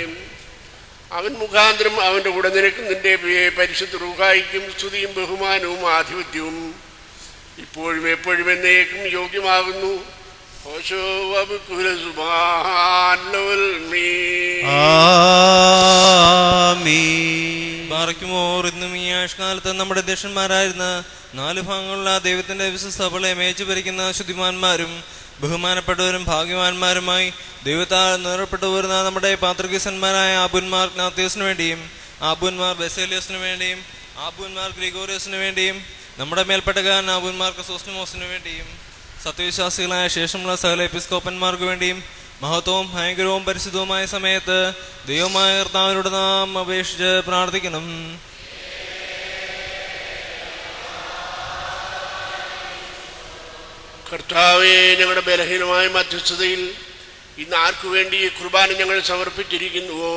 അവൻ മുഖാന്തരം അവൻ്റെ കൂടെ നിനക്കും നിന്റെ പരിശുദ്ധ റൂഹായിക്കും സ്തുതിയും ബഹുമാനവും ആധിപത്യവും ഇപ്പോഴും എപ്പോഴും എന്നേക്കും യോഗ്യമാകുന്നു. ഇന്നും ഈ ആഴ്ചകാലത്ത് നമ്മുടെ ദേശന്മാരായിരുന്ന 4 ഭാഗങ്ങളുള്ള ദൈവത്തിന്റെ വിശ്വസഭകളെ മേച്ചു ഭരിക്കുന്ന ശുദ്ധിമാന്മാരും ബഹുമാനപ്പെട്ടവരും ഭാഗ്യവാന്മാരുമായി ദൈവത്താൽ നിറപ്പെട്ടു വരുന്ന നമ്മുടെ പാത്രികീസന്മാരായ ആബുന്മാർ ഗ്നാത്യോസിനു വേണ്ടിയും ആബുന്മാർ ബെസേലിയോസിനു വേണ്ടിയും ആബുന്മാർ ഗ്രിഗോറിയോസിനു വേണ്ടിയും നമ്മുടെ മേൽപ്പെട്ടകാരൻ ആബുന്മാർ ക്രിസോസ്റ്റമോസിനു വേണ്ടിയും സത്യവിശ്വാസികളായ ശേഷമുള്ള സകല എപ്പിസ്കോപ്പന്മാർക്ക് വേണ്ടിയും മഹത്വവും ഭയങ്കരവും പരിശുദ്ധവുമായ സമയത്ത് ദൈവമായ കർത്താവിനോട് നാം അപേക്ഷിച്ച് പ്രാർത്ഥിക്കണം. കർത്താവേ, ഞങ്ങളുടെ ബലഹീനമായ മധ്യസ്ഥതയിൽ ഇന്ന് ആർക്കു വേണ്ടി ഈ കുർബാന ഞങ്ങൾ സമർപ്പിച്ചിരിക്കുന്നുവോ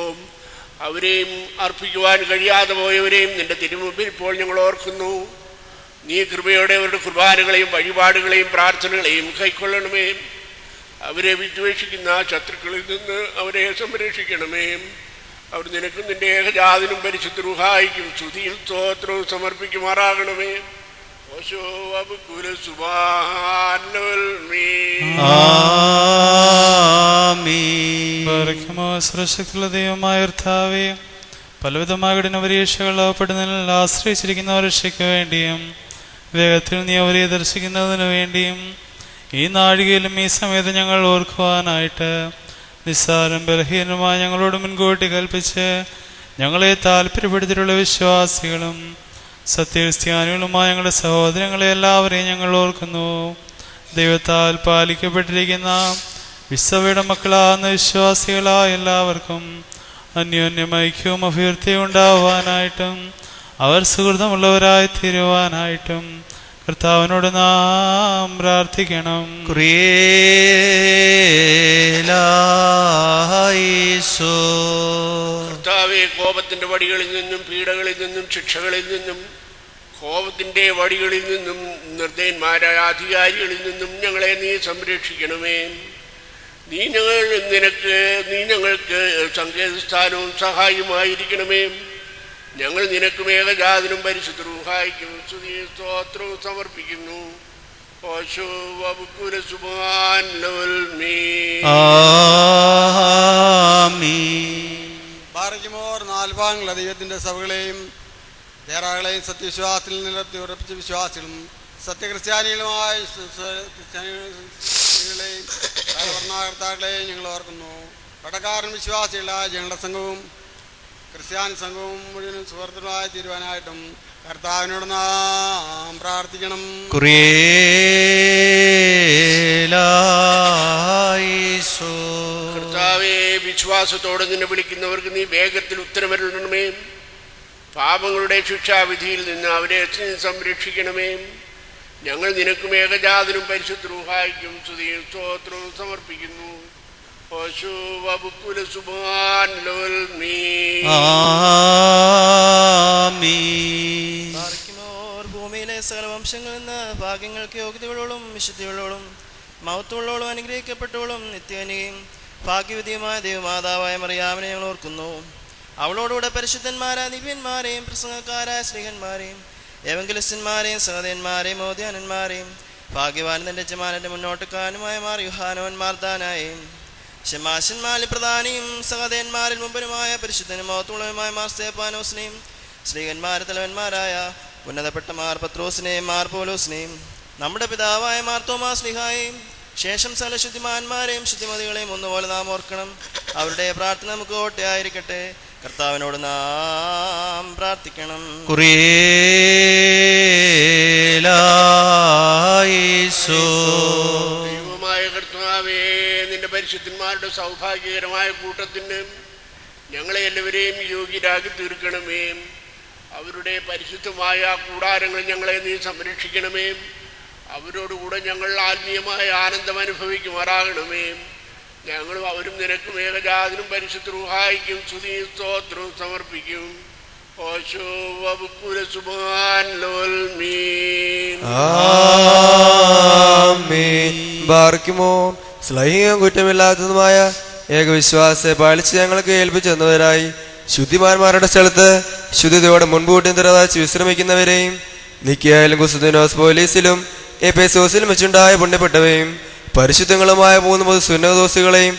അവരെയും അർപ്പിക്കുവാൻ കഴിയാതെ പോയവരെയും നിന്റെ തിരുമുമ്പിൽ ഇപ്പോൾ ഞങ്ങൾ ഓർക്കുന്നു. നീ കൃപയോടെ അവരുടെ കുർബാനകളെയും വഴിപാടുകളെയും പ്രാർത്ഥനകളെയും കൈക്കൊള്ളണമേ. അവരെ വിദ്വേഷിക്കുന്ന ശത്രുക്കളിൽ നിന്ന് അവരെ സംരക്ഷിക്കണമേ. അവർ നിനക്കും നിന്റെ ഏകജാതിനും പരിശുദ്ധ റൂഹായിക്കും സ്തുതിയിൽ സ്തോത്രവും സമർപ്പിക്കുമാറാകണമേ. സർവശക്തിയുള്ള ദൈവമായ കർത്താവേ, പലവിധമായ കഠിന പരീക്ഷകൾ അകപ്പെടുന്നതിൽ ആശ്രയിച്ചിരിക്കുന്ന രക്ഷയ്ക്ക് വേണ്ടിയും വേഗത്തിൽ നീ അവരെ ദർശിക്കുന്നതിനു വേണ്ടിയും ഈ നാഴികയിലും ഈ സമയത്ത് ഞങ്ങൾ ഓർക്കുവാനായിട്ട് നിസ്സാരം ബലഹീനമായ ഞങ്ങളോട് മുൻകൂട്ടി കൽപ്പിച്ച് ഞങ്ങളെ താല്പര്യപ്പെടുത്തിയിട്ടുള്ള വിശ്വാസികളും സത്യക്രിസ്ത്യാനികളുമായ ഞങ്ങളുടെ സഹോദരങ്ങളെ എല്ലാവരെയും ഞങ്ങൾ ഓർക്കുന്നു. ദൈവത്താൽ പാലിക്കപ്പെട്ടിരിക്കുന്ന വിശ്വയുടെ മക്കളാകുന്ന വിശ്വാസികളായ എല്ലാവർക്കും അന്യോന്യം ഐക്യവും അഭിവൃദ്ധിയും ഉണ്ടാവാനായിട്ടും അവർ സുഹൃതമുള്ളവരായി തീരുവാനായിട്ടും കർത്താവിനോട് നാം പ്രാർത്ഥിക്കണം. കർത്താവേ, കോപത്തിന്റെ വടികളിൽ നിന്നും പീഡകളിൽ നിന്നും ശിക്ഷകളിൽ നിന്നും കോപത്തിന്റെ വടികളിൽ നിന്നും നിർദ്ദയന്മാരായ അധികാരികളിൽ നിന്നും ഞങ്ങളെ നീ സംരക്ഷിക്കണമേ. നീ ഞങ്ങൾക്ക് സങ്കേതസ്ഥാനവും സഹായമായിരിക്കണമേ. ഞങ്ങൾ നിനക്കും ഏകജാതനും പരിശുദ്ധ റൂഹായിക്കും സ്തുതിയും സ്തോത്രവും സമർപ്പിക്കുന്നു. പാറയ്ക്കുമോർ നാൽഭാഗങ്ങളെ ദൈവത്തിൻ്റെ സഭകളെയും ദേറാകളെയും സത്യവിശ്വാസത്തിൽ നിലനിർത്തി ഉറപ്പിച്ച വിശ്വാസികളും സത്യക്രിസ്ത്യാനികളുമായ ക്രിസ്ത്യാനികളെയും ഭരണകർത്താക്കളെയും ഞങ്ങൾ ഓർക്കുന്നു. പടക്കാരൻ വിശ്വാസികളായ ഞങ്ങളുടെ സംഘവും ക്രിസ്ത്യാനി സംഘവും മുഴുവനും സുഹൃത്തുക്കളായി തീരുവാനായിട്ടും കർത്താവിനോട് നാം പ്രാർത്ഥിക്കണം. കർത്താവേ, വിശ്വാസത്തോടെ നിന്നെ വിളിക്കുന്നവർക്ക് നീ വേഗത്തിൽ ഉത്തരമരുളണമേ. പാപങ്ങളുടെ ശിക്ഷാവിധിയിൽ നിന്ന് അവരെ സംരക്ഷിക്കണമേ. ഞങ്ങൾ നിനക്കും ഏകജാതനും പരിശുദ്ധ റൂഹായിക്കും സ്തുതിയും സ്തോത്രവും സമർപ്പിക്കുന്നു. ഭൂമിയിലെ സകല വംശങ്ങളിൽ നിന്ന് ഭാഗ്യങ്ങൾക്ക് യോഗ്യതകളോടും വിശുദ്ധികളോടും മഹത്വങ്ങളോടും അനുഗ്രഹിക്കപ്പെട്ടവളും നിത്യനിയും ഭാഗ്യവതിയുമായ ദൈവമാതാവായ മറിയാമിനെ ഞങ്ങൾ ഓർക്കുന്നു. അവളോടുകൂടെ പരിശുദ്ധന്മാരായ ദിവ്യന്മാരെയും പ്രസംഗക്കാരായ സ്ത്രീഹന്മാരെയും എവങ്കലിസ്റ്റന്മാരെയും സഹോദരന്മാരെയും മോദ്യാനന്മാരെയും ഭാഗ്യവാനന്റെ യജമാനന്റെ മുന്നോട്ടുകാരനുമായ മാർ യുഹാനോൻ മാർദാനായും ശമാശന്മാരിൽ പ്രധാനിയും സഹോദരന്മാരിൽ മുമ്പനുമായ പരിശുദ്ധനും മഹത്വമുള്ളതുമായ മാർ സ്തേഫാനോസിനെയും സ്ത്രീകന്മാരുടെ തലവന്മാരായ ഉന്നതപ്പെട്ട മാർ പത്രോസിനെയും മാർ പൗലോസിനെയും നമ്മുടെ പിതാവായ മാർ തോമാസ് ശ്ലീഹായെയും ശേഷം സകല ശുദ്ധിമാന്മാരെയും ശുദ്ധിമതികളെയും ഒന്നുപോലെ നാം ഓർക്കണം. അവരുടെ പ്രാർത്ഥന നമുക്ക് ഓട്ടയായിരിക്കട്ടെ. കർത്താവിനോട് നാം പ്രാർത്ഥിക്കണം. ദൈവമായ കർത്താവേ, നിന്റെ പരിശുദ്ധന്മാരുടെ സൗഭാഗ്യകരമായ കൂട്ടത്തിന് ഞങ്ങളെ എല്ലാവരെയും യോഗ്യരാക്കി തീർക്കണമേ. അവരുടെ പരിശുദ്ധമായ കൂടാരങ്ങൾ ഞങ്ങളെ നീ സംരക്ഷിക്കണമേ. അവരോടുകൂടെ ഞങ്ങൾ ആത്മീയമായ ആനന്ദം അനുഭവിക്കുമാറാകണമേ. ഞങ്ങളും അവരും നിനക്കും ഏകജാതനും പരിശുദ്ധ റൂഹായിക്കും സ്തുതിയും സ്തോത്രവും സമർപ്പിക്കും. സ്ലൈഹികം കുറ്റമില്ലാത്തതുമായ ഏകവിശ്വാസത്തെ പാലിച്ച് ഞങ്ങൾക്ക് ഏൽപ്പിച്ചെന്നവരായി ശുദ്ധിമാന്മാരുടെ സ്ഥലത്ത് ശുദ്ധിയോടെ മുൻകൂട്ടി നിറവാച്ച് വിശ്രമിക്കുന്നവരെയും നിക്കിയായാലും കുസ്തുദിനോസ് പോലീസിലും എഫെസോസിലും വെച്ചുണ്ടായ പുണ്യപ്പെട്ടവയും പരിശുദ്ധങ്ങളുമായ 3 മുതൽ സുന്നതദോസുകളെയും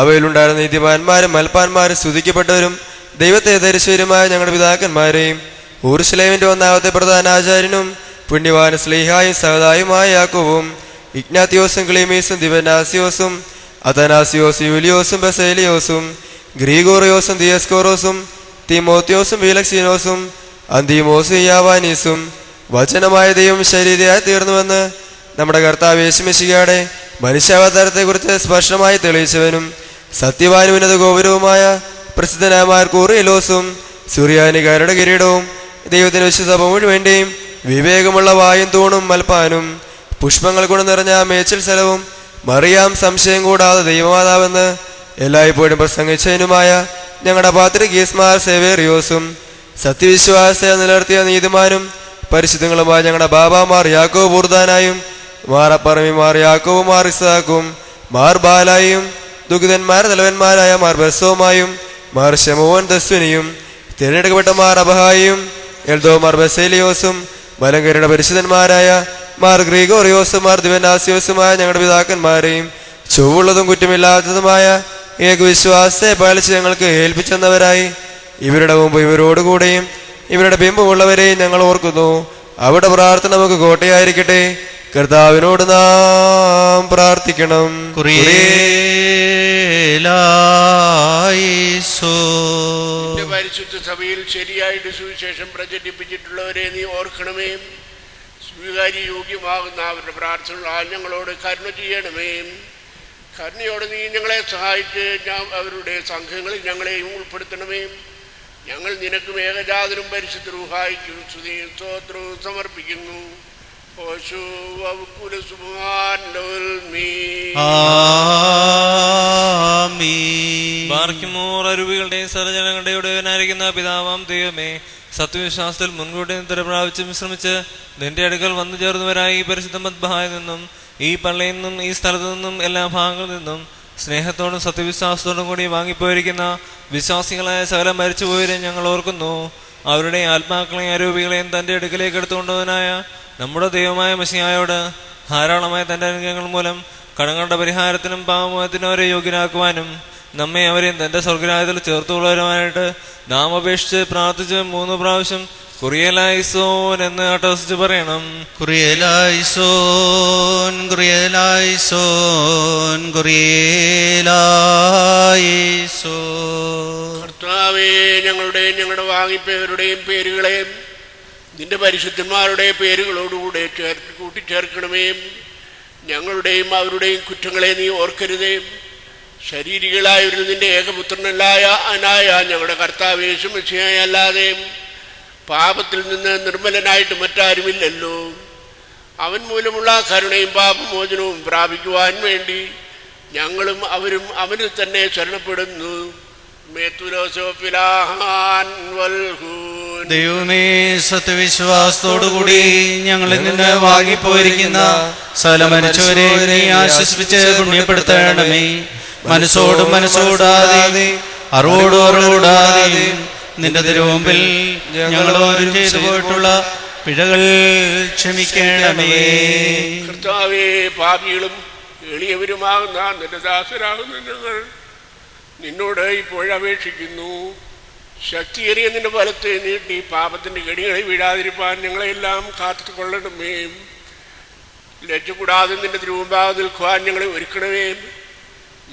അവയിലുണ്ടായിരുന്ന നീതിമാന്മാരും മൽപ്പാന്മാരും സ്തുതിക്കപ്പെട്ടവരും ദൈവത്തെ ധരിച്ചവരുമായ ഞങ്ങളുടെ പിതാക്കന്മാരെയും ഊർശലേമിന്റെ 1-ാമത്തെ പ്രധാന ആചാര്യനും പുണ്യവാൻ സ്ലീഹായും സഹതായുമായ യാക്കോബും ഇഗ്നാത്തിയോസും ക്ലീമീസും ദിവനാസിയോസും അഥനാസിയോസും യൂലിയോസും ബസേലിയോസും ഗ്രീഗോറിയോസും ദിയസ്കോറോസും തീമോത്തിയോസും വീലക്സീനോസും അന്തീമോസും യാവാനീസും വചനമായ ദൈവം ശരീരയായി തീർന്നുവെന്ന് നമ്മുടെ കർത്താവ് യേശുമിശിഹായുടെ മനുഷ്യാവതാരത്തെക്കുറിച്ച് സ്പഷ്ടമായി തെളിയിച്ചവനും സത്യവാനും ഉന്നത ഗോപുരവുമായ പ്രസിദ്ധനായ മാർ കൂറിയലോസും സൂര്യാനികാരുടെ കിരീടവും ദൈവത്തിന് വിശുദ്ധ മുഴുവൻ്റെയും വിവേകമുള്ള വായും തൂണും മൽപ്പാനും പുഷ്പങ്ങൾ കൊണ്ട് നിറഞ്ഞ മേച്ചിൽ സ്ഥലവും മറിയാം സംശയം കൂടാതെ ദൈവമാതാവെന്ന് എല്ലായ്പ്പോഴും പ്രസംഗിച്ചതിനുമായ ഞങ്ങളുടെ പാത്രികീസ്മാർ സേവേറിയോസും സത്യവിശ്വാസ നിലനിർത്തിയ നീതിമാനും പരിശുദ്ധങ്ങളുമായ ഞങ്ങളുടെ ബാബാമാർ യാക്കോബ് ബൂർദാനായും മാറപ്പറമിമാർ യാക്കോബ് മാർ ഇസാക്കും മാർ ബാലായും ദുഃഖിതന്മാരുടെ തലവന്മാരായ മാർ ബസോമായും മാർ ശമോൻ തസ്വിനിയും തിരഞ്ഞെടുക്കപ്പെട്ട മാർ അബഹായും എൽദോ മാർ ബസേലിയോസും മലങ്കരയുടെ പരിശുദ്ധന്മാരായ മാർ ഗ്രീഗോറിയോസും മാർ ദിവനാസിയോസുമായ ഞങ്ങളുടെ പിതാക്കന്മാരെയും ചൊവ്വുള്ളതും കുറ്റമില്ലാത്തതുമായ ഏകവിശ്വാസത്തെ പാലിച്ച് ഞങ്ങൾക്ക് ഏൽപ്പിച്ചെന്നവരായി ഇവരുടെ മുമ്പ് ഇവരോടുകൂടെയും ഇവരുടെ ബിംബമുള്ളവരെയും ഞങ്ങൾ ഓർക്കുന്നു. അവിടെ പ്രാർത്ഥന നമുക്ക് കോട്ടയായിരിക്കട്ടെ. കർത്താവിനോട് നാം പ്രാർത്ഥിക്കണം. പരിശുദ്ധ സഭയിൽ ശരിയായിട്ട് സുവിശേഷം പ്രചരിപ്പിച്ചിട്ടുള്ളവരെ നീ ഓർക്കണമേ. സ്വീകാര്യ യോഗ്യമാകുന്ന അവരുടെ പ്രാർത്ഥനകളാൽ ഞങ്ങളോട് കരുണ ചെയ്യണമേ. കരുണയോടെ നീ ഞങ്ങളെ സഹായിച്ച് അവരുടെ സംഘങ്ങളിൽ ഞങ്ങളെയും ഉൾപ്പെടുത്തണമേ. ഞങ്ങൾ നിനക്കും ഏകജാതനും പരിശുദ്ധ റൂഹായിക്കും സ്തുതിയും സ്തോത്രവും സമർപ്പിക്കുന്നു. അരുവികളുടെയും സർജനങ്ങളുടെ ഉടയവനായിരിക്കുന്ന പിതാവാം ദൈവമേ, സത്യവിശ്വാസത്തിൽ മുൻകൂട്ടി നിദ്ര പ്രാപിച്ച് വിശ്രമിച്ച് നിന്റെ അടുക്കൽ വന്നു ചേർന്നവരായി ഈ പരിശുദ്ധ മദ്ബഹായിൽ നിന്നും ഈ പള്ളിയിൽ നിന്നും ഈ സ്ഥലത്തു നിന്നും എല്ലാ ഭാഗങ്ങളിൽ നിന്നും സ്നേഹത്തോടും സത്യവിശ്വാസത്തോടും കൂടി വാങ്ങിപ്പോയിരിക്കുന്ന വിശ്വാസികളായ സകല മരിച്ചുപോയവരെ ഞങ്ങൾ ഓർക്കുന്നു. അവരുടെ ആത്മാക്കളെയും അരൂപികളെയും തൻ്റെ അടുക്കലേക്ക് എടുത്തുകൊണ്ടവനായ നമ്മുടെ ദൈവമായ മശിഹായോട് ധാരാളമായ തൻ്റെ അനുഗ്രഹങ്ങൾ മൂലം കടങ്ങളുടെ പരിഹാരത്തിനും പാപമോചനത്തിനും അവരെ യോഗ്യരാക്കുവാനും നമ്മെ അവരെയും തന്റെ സ്വർഗരാജ്യത്തിൽ ചേർത്തുകൊള്ളുവാനായിട്ട് നാം അപേക്ഷിച്ച് പ്രാർത്ഥിച്ച് 3 പ്രാവശ്യം കുറിയലായിസോൻ എന്ന് അട്ടഹസിച്ച് പറയണം. കുറിയലായിസോൻ കുറിയലായിസോൻ കുറിയലായിസോൻ. കർത്താവേ, ഞങ്ങളുടെ വാങ്ങിപ്പോയവരുടെയും പേരുകളെ നിന്റെ പരിശുദ്ധന്മാരുടെ പേരുകളോടുകൂടെ കൂട്ടിച്ചേർക്കണമേ. ഞങ്ങളുടെയും അവരുടെയും കുറ്റങ്ങളെ നീ ഓർക്കരുതേ. ശരീരികളായൊരു നിന്റെ ഏകപുത്രനല്ലായ ഞങ്ങളുടെ കർത്താവ് യേശു മിശിഹായെ അല്ലാതെ പാപത്തിൽ നിന്ന് നിർമ്മലനായിട്ട് മറ്റാരുമില്ലല്ലോ. അവൻ മൂലമുള്ള കരുണയും പാപമോചനവും പ്രാപിക്കുവാൻ വേണ്ടി ഞങ്ങളും അവരും അവനിൽ തന്നെ ശരണപ്പെടുന്നു. ദൈവമേ, സത്യവിശ്വാസത്തോടുകൂടി ഞങ്ങളിൽ നിന്ന് വാങ്ങിപ്പോയിരിക്കുന്ന സകല മരിച്ചവരെ നീ ആശ്വസിപ്പിച്ച് പുണ്യപ്പെടുത്തണമേ. മനസ്സോടാതെ അറിവോടാതെ നിന്റെ തിരുമുമ്പിൽ ഞങ്ങൾ ഓരോ ചെയ്തു പോയിട്ടുള്ള പിഴകൾ ക്ഷമിക്കണമേ. കർത്താവേ, പാപികളും എളിയവരുമാകുന്ന നിന്റെ ദാസരാകുന്ന ഞങ്ങൾ നിന്നോട് ഇപ്പോഴപേക്ഷിക്കുന്നു. ശക്തിയേറിയ നിന്റെ ബലത്തെ നീട്ടി പാപത്തിന്റെ കെണികളിൽ വീഴാതിരിപ്പാൻ ഞങ്ങളെല്ലാം കാത്തുകൊള്ളണമേ. ലജ്ജ കൂടാതെ നിന്റെ തിരുമുമ്പാകെ നിൽക്കുവാൻ ഞങ്ങളെ ഒരുക്കണമേ.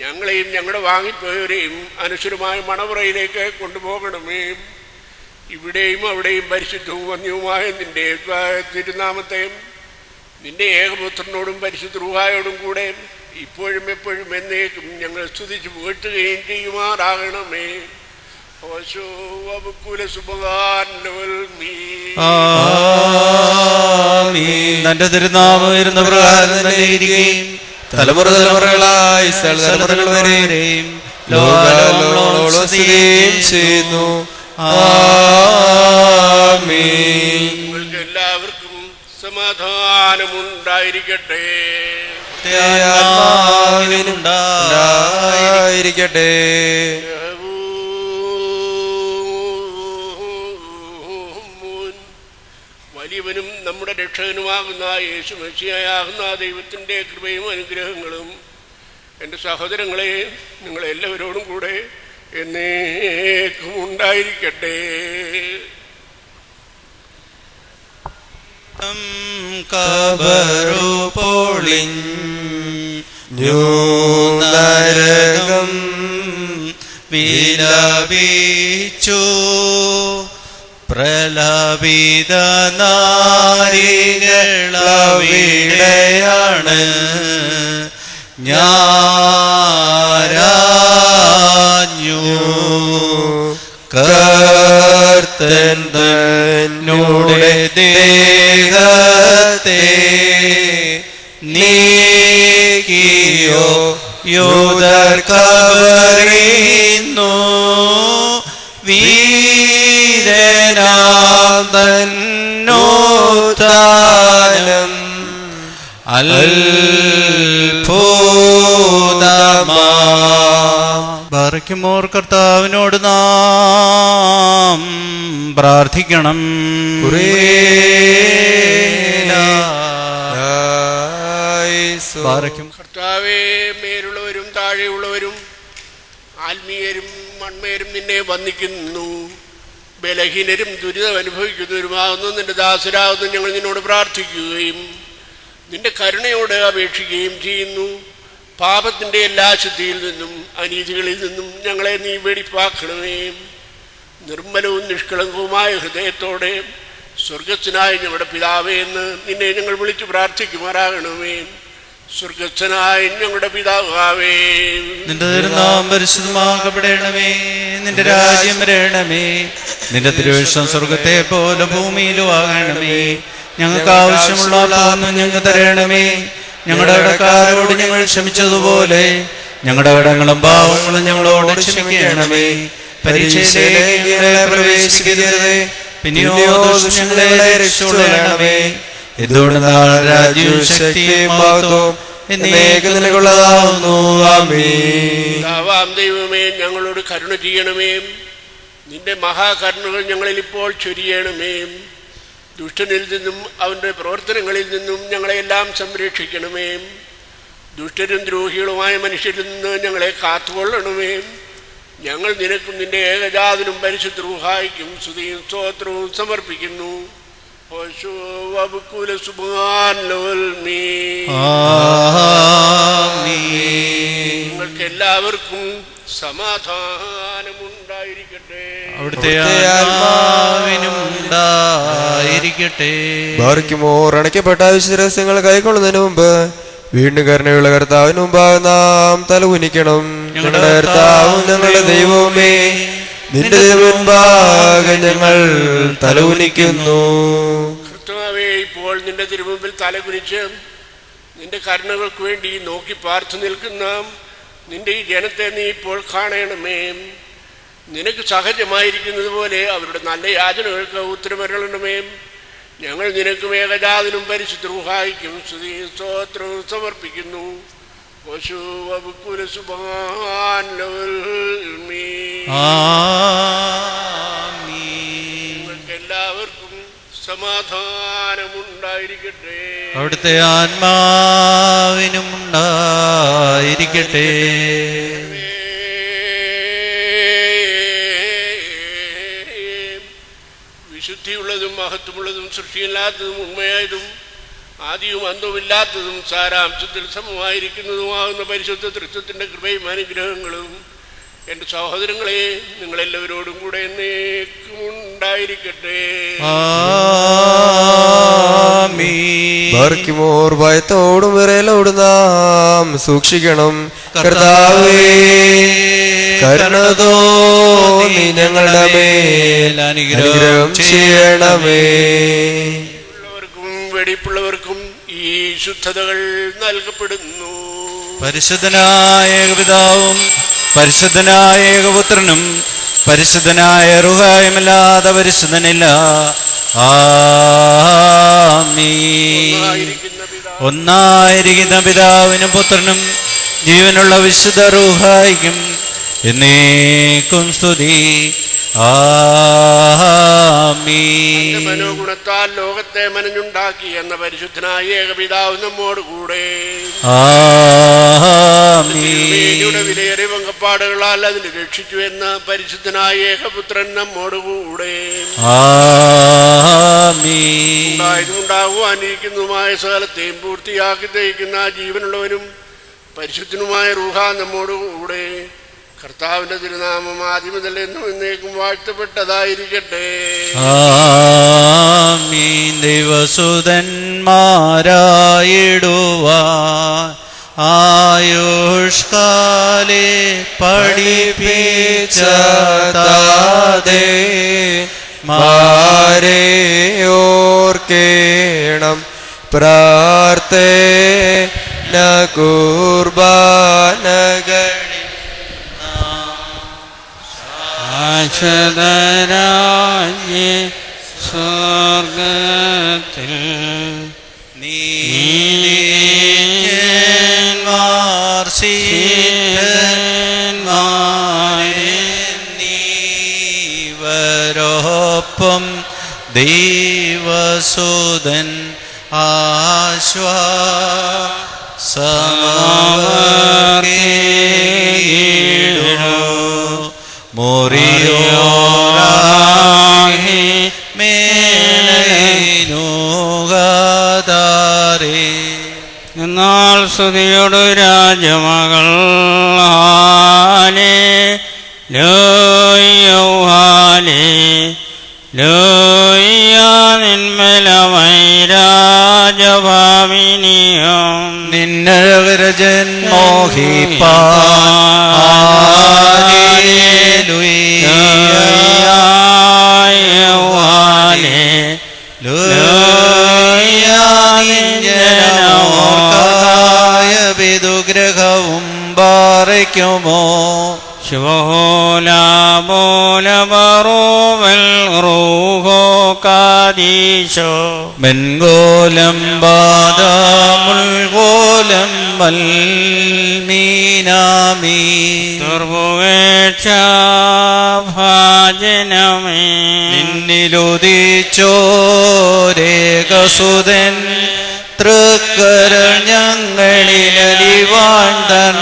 ഞങ്ങളെയും ഞങ്ങളുടെ വാങ്ങിപ്പോയവരെയും അനശ്വരമായ മണവറയിലേക്ക് കൊണ്ടുപോകണമേ. ഇവിടെയും അവിടെയും പരിശുദ്ധവും വന്യവുമായ നിന്റെ തിരുനാമത്തെ നിന്റെ ഏകപുത്രനോടും പരിശുദ്ധ റൂഹായോടും കൂടെ ഇപ്പോഴും എപ്പോഴും എന്നേക്കും ഞങ്ങൾ സ്തുതിച്ച് പുകഴ്ത്തുകയും ചെയ്യുമാറാകണമേ. തന്റെ തിരുനാമം വരുന്ന പ്രകാരം തന്നെ ഇരിക്കുകയും തലമുറകളായി തലമുറകൾ വരെയും ലോകാലോളം ചെയ്യുന്നു. നിങ്ങൾക്ക് എല്ലാവർക്കും സമാധാനമുണ്ടായിരിക്കട്ടെ. ഉണ്ടായിരിക്കട്ടെ. വലിയവനും നമ്മുടെ രക്ഷകനുമാകുന്ന യേശു മെസ്സിയായാകുന്ന ദൈവത്തിൻ്റെ കൃപയും അനുഗ്രഹങ്ങളും എൻ്റെ സഹോദരങ്ങളെ നിങ്ങളെല്ലാവരോടും കൂടെ എന്നേക്കും ഉണ്ടായിരിക്കട്ടെ. കബറു പൊളിഞ്ഞു നരകം വിലപിച്ചു പ്രലപിത നാരികളവിടെയാണ് ഞാരാഞ്ഞു കർത്തൻ തന്നോടെ ദേഹത്തെ നീക്കിയോ യൂദർ കബറിന്നു വീരനാം തന്നോത്താനം അത്ഭുതമാ. ബാറയ്ക്കുമോർ കർത്താവിനോട് നാം പ്രാർത്ഥിക്കണം. കർത്താവേ, മേലുള്ളവരും താഴെയുള്ളവരും ആത്മീയരും മൺമേരും നിന്നെ വന്ദിക്കുന്നു. ബലഹീനരും ദുരിതം അനുഭവിക്കുന്നവരുമാകുന്നു നിന്റെ ദാസരാകുന്നു ഞങ്ങൾ നിന്നോട് പ്രാർത്ഥിക്കുകയും നിന്റെ കരുണയോട് അപേക്ഷിക്കുകയും ചെയ്യുന്നു. പാപത്തിൻ്റെ എല്ലാ ശുദ്ധിയിൽ നിന്നും അനീതികളിൽ നിന്നും ഞങ്ങളെ നീ വെടിപ്പാക്കണമേ. നിർമ്മലവും നിഷ്കളങ്കവുമായ ഹൃദയത്തോടെ സ്വർഗസ്ഥനായ ഞങ്ങളുടെ പിതാവേ എന്ന് നിന്നെ ഞങ്ങൾ വിളിച്ച് പ്രാർത്ഥിക്കുമാറാകണമേ. സ്വർഗസ്ഥനായ ഞങ്ങളുടെ പിതാവേ, നിന്റെ തിരുനാമം പരിശുദ്ധമാക്കപ്പെടണമേ. നിന്റെ രാജ്യം വരണമേ. നിന്റെ തിരുവിഷ്ടം സ്വർഗത്തെ പോലെ ഭൂമിയിലും ആകണമേ. ഞങ്ങൾക്ക് ആവശ്യമുള്ള അപ്പമൊന്നും ഞങ്ങൾക്ക് തരണമേ. ഞങ്ങളുടെ കടക്കാരോട് ഞങ്ങൾ ക്ഷമിച്ചതുപോലെ ഞങ്ങളുടെ കടങ്ങളും പാവങ്ങളും ഞങ്ങളോട് ക്ഷമിക്കണമേ. പരീക്ഷയിലേക്ക് ഞങ്ങളെ പ്രവേശിക്കരുതേ, പിന്നെയോ ഞങ്ങളെ രക്ഷിച്ചുകൊള്ളണമേ. എന്തുകൊണ്ടെന്നാൽ രാജ്യവും ശക്തിയും മഹത്വവും എന്നേക്കും നിനക്കുള്ളതാകുന്നു. ആമേൻ. ദൈവമേ, ഞങ്ങളോട് കരുണ ചെയ്യണമേ. നിന്റെ മഹാകരുണകൾ ഞങ്ങളിൽ ഇപ്പോൾ ചൊരിയണമേ. ദുഷ്ടനിൽ നിന്നും അവൻ്റെ പ്രവർത്തനങ്ങളിൽ നിന്നും ഞങ്ങളെല്ലാം സംരക്ഷിക്കണമേ. ദുഷ്ടരും ദ്രോഹികളുമായ മനുഷ്യരിൽ നിന്ന് ഞങ്ങളെ കാത്തുകൊള്ളണമേ. ഞങ്ങൾ നിനക്കും നിന്റെ ഏകജാതനും പരിശുദ്ധ റൂഹായിക്കും സ്തുതിയും സ്തോത്രവും സമർപ്പിക്കുന്നു. നിങ്ങൾക്ക് എല്ലാവർക്കും സമാധാനമുണ്ടായിരിക്കട്ടെ. അവിടുത്തെ ആത്മാവിനും ഉണ്ടായിരിക്കട്ടെ. ബാർക്കുമോർ അണയ്ക്കപ്പെട്ട വിശുദ്ധരഹസ്യങ്ങൾ കൈക്കൊള്ളുന്നതിന് മുമ്പ് വീണ്ടും കരുണയുള്ള കർത്താവിന് മുമ്പാകെ നാം തലകുനിക്കണം. ഞങ്ങളുടെ കർത്താവും ഞങ്ങളുടെ ദൈവവുമേ, നിന്റെ മുൻപാകെ ഞങ്ങൾ തലകുനിക്കുന്നു. കർത്താവേ, ഇപ്പോൾ നിന്റെ തിരുമുമ്പിൽ തലകുനിച്ച് നിന്റെ കരുണകൾക്ക് വേണ്ടി നോക്കി പാർത്തു നിൽക്കുന്ന നിന്റെ ഈ ജനത്തെ നീ ഇപ്പോൾ കാണണമേ. നിനക്ക് സഹജമായിരിക്കുന്നത് പോലെ അവരുടെ നല്ല യാചനകൾക്ക് ഉത്തരമരുളണമേ. ഞങ്ങൾ നിനക്കും ഏകജാതനും പരിശുദ്ധ റൂഹായിക്കും സ്തുതിയും സ്തോത്രവും സമർപ്പിക്കുന്നു. നിങ്ങൾക്ക് എല്ലാവർക്കും സമാധാനമുണ്ടായിരിക്കട്ടെ. അവിടുത്തെ ആത്മാവിനും ഉണ്ടായിരിക്കട്ടെ. വിശുദ്ധിയുള്ളതും മഹത്വമുള്ളതും സൃഷ്ടിയില്ലാത്തതും ഉണ്മയായതും ആദിയും അന്തവുമില്ലാത്തതും സാരാംശത്തിൽ സമമായിരിക്കുന്നതുമാകുന്ന പരിശുദ്ധ തൃത്വത്തിൻ്റെ കൃപയും അനുഗ്രഹങ്ങളും എൻ്റെ സഹോദരങ്ങളെ നിങ്ങളെല്ലാവരോടും കൂടെ എന്നേക്കും ഉണ്ടായിരിക്കട്ടെ. ബാർക്കുമോർ ഭയത്തോടും വിറയലോടും നാം സൂക്ഷിക്കണം. കർത്താവേ, കരുണ തോന്നി ഞങ്ങളുടെ മേൽ അനുഗ്രഹം ചെയ്യണമേ. ഉള്ളവർക്കും വെടിപ്പുള്ളവർക്കും ഈ ശുദ്ധതകൾ നൽകപ്പെടുന്നു. പരിശുദ്ധനായ ഏകപിതാവും പരിശുദ്ധനായ ഏകപുത്രനും പരിശുദ്ധനായ റുഹായുമല്ലാതെ പരിശുദ്ധനില്ല. ഒന്നായിരിക്കുന്ന പിതാവിനും പുത്രനും ജീവനുള്ള വിശുദ്ധ റൂഹായിക്കും എന്നേക്കും സ്തുതി. മനോഗുണത്താൽ ലോകത്തെ മനഞ്ഞുണ്ടാക്കി എന്ന പരിശുദ്ധനായ ഏകപിതാവ് നമ്മോട് കൂടെ. വിലയേറിയ പങ്കപ്പാടുകളാൽ അതിന് രക്ഷിച്ചു എന്ന പരിശുദ്ധനായ ഏകപുത്രൻ നമ്മോട് കൂടെ. ഉണ്ടാകുവാനിരിക്കുന്നതുമായ സകലത്തെയും പൂർത്തിയാക്കി തയ്ക്കുന്ന ജീവനുള്ളവനും പരിശുദ്ധനുമായ റൂഹ നമ്മോട് കൂടെ. കർത്താവിന്റെ തിരുനാമം ആദ്യം മുതൽ എന്നും എന്നേക്കും വാഴ്ത്തപ്പെട്ടതായിരിക്കട്ടെ. ദൈവസുതന്മാരായിടുവാൻ ആയുഷ്കാലെ പഠിപ്പിച്ച താതേ മാരെ ഓർക്കേണം പ്രാർത്ഥന കുർബാനകൾ ശാശ്വതരാജ്ഞി സ്വർഗത്തിൽ നീവരോപ്പം ദൈവസുതൻ ആശ്വാസമവർക്കേടു മോറിയോരാഹി മേലൈനുഗാതാരേ. എന്നാൽ സ്തുതിയോട് രാജമകൾ ഹാലേ ലോയ്യൗഹാലേ ലോയ്യ നിന്മലമൈ രാജഭാവിനിയം നിന്നരജൻ വിദുഗ്രഹവും ബാറയ്ക്കുമോ ശുഭോലാബോലബറോവൽ റൂഹോ കാദീശോ മെൻഗോലം ബാദമുൽഗോലം മൽമീനാമീ ദുർഭുവേക്ഷാഭാജനമേ നിന്നിലുദിച്ചോരേകസുതൻ തൃക്കരൾ ഞങ്ങളിലലിവാണ്ടൻ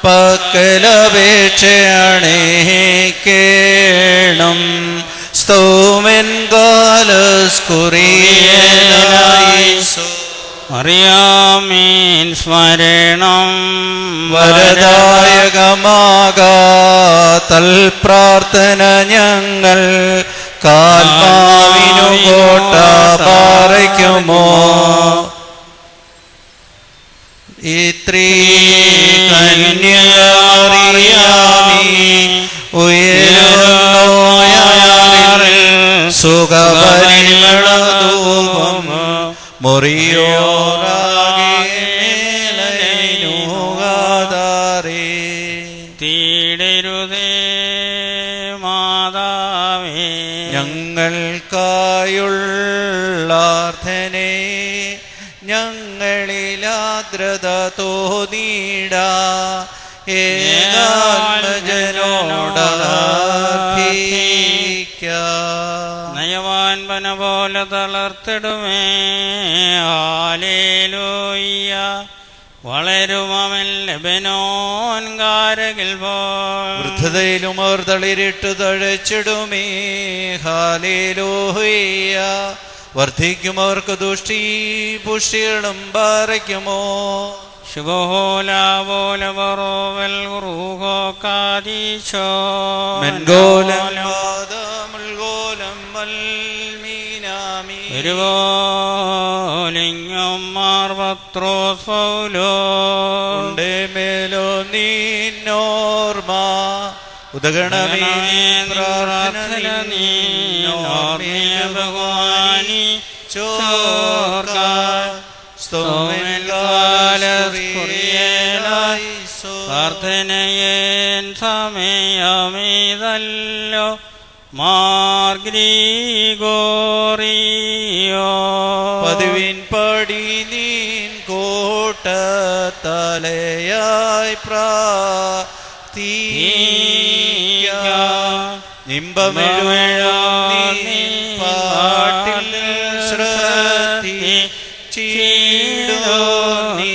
പക്കലപേക്ഷയണേക്കേണം സ്തോമൻ കാലസ്കുറിയനായി അറിയാമീൻ സ്മരണം വരദായകമാകാ തൽപ്രാർത്ഥന ഞങ്ങൾ കാൽമാവിനു കോട്ട പാറയ്ക്കുമോ ഇത്രീ കന്യാമറിയാമീ ഉയരുന്നോയാറിൽ സുഖപരിമളധൂപം മുറിയോറാകേലൈനുകാതാരേ തീടരുതേ മാതാവേ ഞങ്ങൾക്കായുള്ളാർത്ഥനെ ഞങ്ങളിലാദ്രത തോന്നീട ഏകാത്മജനോടാർത്ഥിക്ക നയവാൻ പന പോലെ തളർത്തിടുമേ ഹല്ലേലൂയ വളരുമവൻ ലെബനോൻ കാരകിൽ പോൽ വൃദ്ധതയിലും അവർ തളിരിട്ടു തഴച്ചിടുമേ ഹല്ലേലൂയ വർദ്ധിക്കും അവർക്ക് ദുഷ്ടി പുഷ്ടികളും പാറയ്ക്കുമോ ശുഭോലാവോലവറോവൽ റൂഹോ കാദീശോ മെൻഗോലം വാദമുൽഗോലം വൽമീനാമി ഒരുപോലിങ്ങും മാർപത്രോസ് പൗലോ ഉണ്ടേ മേലോ നീന്നോർമ ഉദഗണമേ പ്രാർത്ഥന നീന്നോർമേ ഭഗവാനി ചോർക്ക പ്രാർത്ഥനയേൻ സമയമീതല്ലോ മാർഗ്രീഗോറിയോ പതിവിൻ പടി നീൻ കോട്ട തലയായി നിമ്പമിഴോ പാട്ടിൽ ശ്രദ്ധി ചീടോ നീ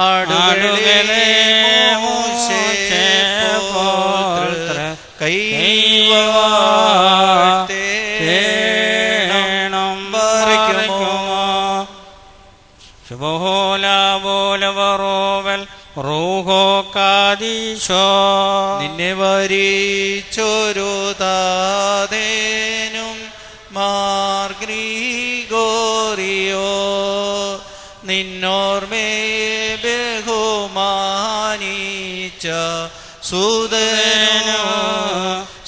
ആടുകളെ മോശേപുത്ര കൈവാഴ്ത്തേണം പാറയ്ക്കുമോ ശുഭോലാവോലവറോവൽ റൂഹോ കാദീശോ നിന്നെ വരിച്ചൊരു താതേനും മാർഗ്രീഗോറിയോ നിന്നോർമയെ ബഹുമാനിച്ച സുതനോ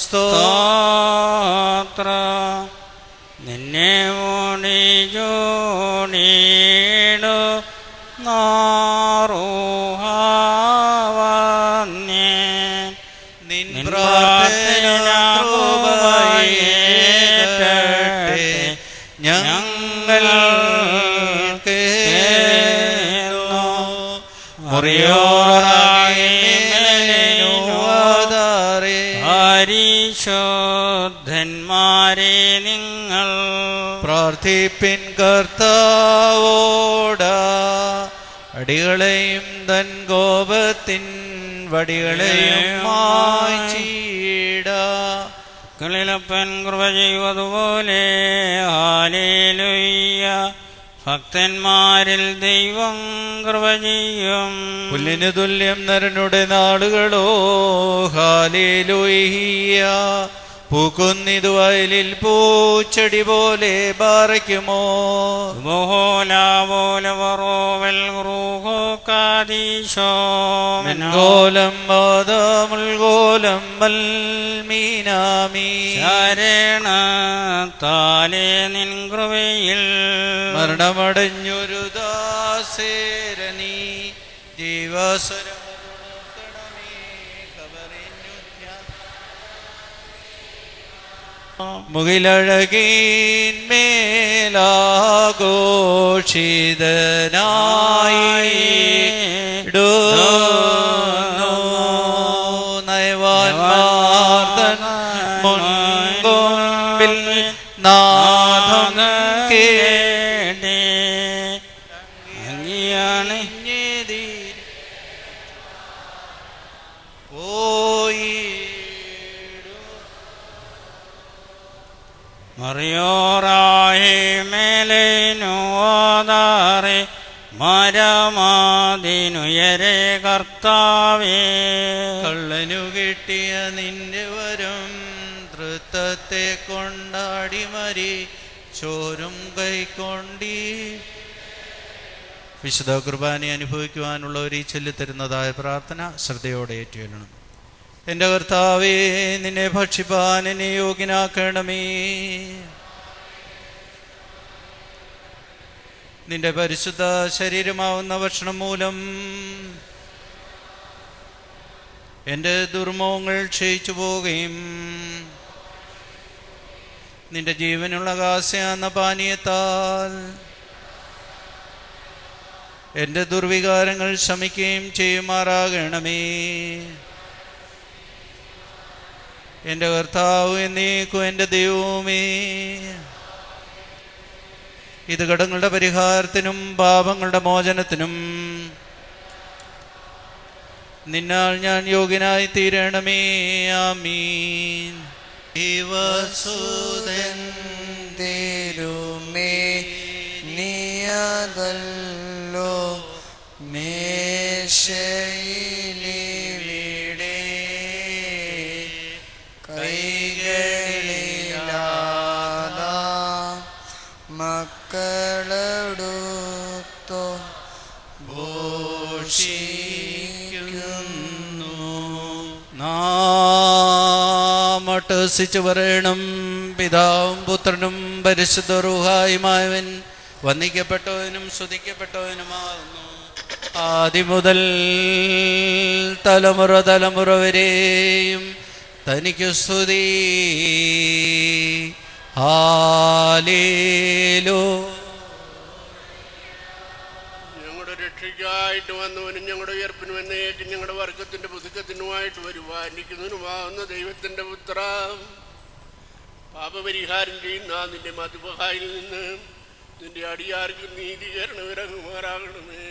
സ്തോത്ര നിന്നെ മുണിജോണീടു നാറുഹാവന്യേ നിൻ പ്രാർത്ഥന കൃപയേറ്റട്ടെ ഞങ്ങൾ പരിശുദ്ധന്മാരെ നിങ്ങൾ പ്രാർത്ഥിപ്പിൻ കർത്താവോട അടികളെയും തൻ കോപത്തിൻ വടികളെയും മായ്ചീട കളിലപ്പൻ കൃപ ചെയ്യുവതുപോലെ ഹല്ലേലൂയ ഭക്തന്മാരിൽ ദൈവം കൃപ ചെയ്യും പുല്ലിനു തുല്യം നരനുടെ നാളുകളോ ഹല്ലേലൂയ പൂക്കുന്നിതു വയലിൽ പൂച്ചെടി പോലെ പാറയ്ക്കുമോ ബോലാവോലവറോവൽ റൂഹോ കാദീശോ മെൻഗോലം വാദമുൽഗോലം വൽമീനാമി ശരണ താലേ നിൻ കൃപയിൽ മരണമടഞ്ഞൊരു ദാസേരനീ ജീവസ്വരം മുകിലഴകീന്മേലാഘോഷിതനായി നയവാൻമാർദ്ദൻ മുൻകൊമ്പിൽ നാഥം കേട്ടേ മറിയോറായി മേലേനുവാതാറെ മരമാതിനുയരെ കർത്താവേ. കള്ളനു കിട്ടിയ നിന്റെ വരം തൃത്വത്തെ കൊണ്ടാടി മരി ചോരും കൈക്കൊണ്ടി വിശുദ്ധ കുർബാന അനുഭവിക്കുവാനുള്ളവർ ഈ ചൊല്ലിത്തരുന്നതായ പ്രാർത്ഥന ശ്രദ്ധയോടെ ഏറ്റുചൊല്ലണം. എൻ്റെ കർത്താവേ, നിന്നെ ഭക്ഷിപ്പാൻ എന്നെ യോഗ്യനാക്കണമേ. നിന്റെ പരിശുദ്ധ ശരീരമാവുന്ന ഭക്ഷണം മൂലം എൻ്റെ ദുർമോഹങ്ങൾ ക്ഷയിച്ചു പോവുകയും നിന്റെ ജീവനുള്ള കാസ്യാന്ന പാനീയത്താൽ എൻ്റെ ദുർവികാരങ്ങൾ ശമിക്കുകയും ചെയ്യുമാറാകണമേ. എൻ്റെ കർത്താവ് എന്നേക്കും എൻ്റെ ദൈവമേ, ഇത് കടങ്ങളുടെ പരിഹാരത്തിനും പാപങ്ങളുടെ മോചനത്തിനും നിന്നാൽ ഞാൻ യോഗ്യനായി തീരണമേ. ആമീൻ. ദൈവസുതൻ തേരുമേ നീയതല്ലോ മേശയിലിവിടെ കൈകളിലാദാ മക്കളെടുത്തോ ഘോഷിക്കുന്നു. നാമട്ടസിച്ചു പറയണം. പിതാവും പുത്രനും പരിശുദ്ധ റൂഹായുമായവൻ വന്ദിക്കപ്പെട്ടവനും സ്തുതിക്കപ്പെട്ടവനുമാകുന്നു. ആദ്യം മുതൽ തലമുറ തലമുറ വരെയും തനിക്ക് സ്തുതി. ഹാലേലൂയ. ഞങ്ങളുടെ രക്ഷയ്ക്കായിട്ട് വന്നവനും ഞങ്ങളുടെ ഉയർപ്പിനും എന്നേക്കും ഞങ്ങളുടെ വർഗത്തിന്റെ പുതുക്കത്തിനുമായിട്ട് വരുവാനിക്കുന്നതിനുമാവുന്ന ദൈവത്തിന്റെ പുത്ര, പാപപരിഹാരം ചെയ്യുന്ന നിന്റെ മധുബഹായിൽ നിന്ന് നിന്റെ അടിയാർക്ക് നീതീകരണം ഇറങ്ങുമാറാകണമേ.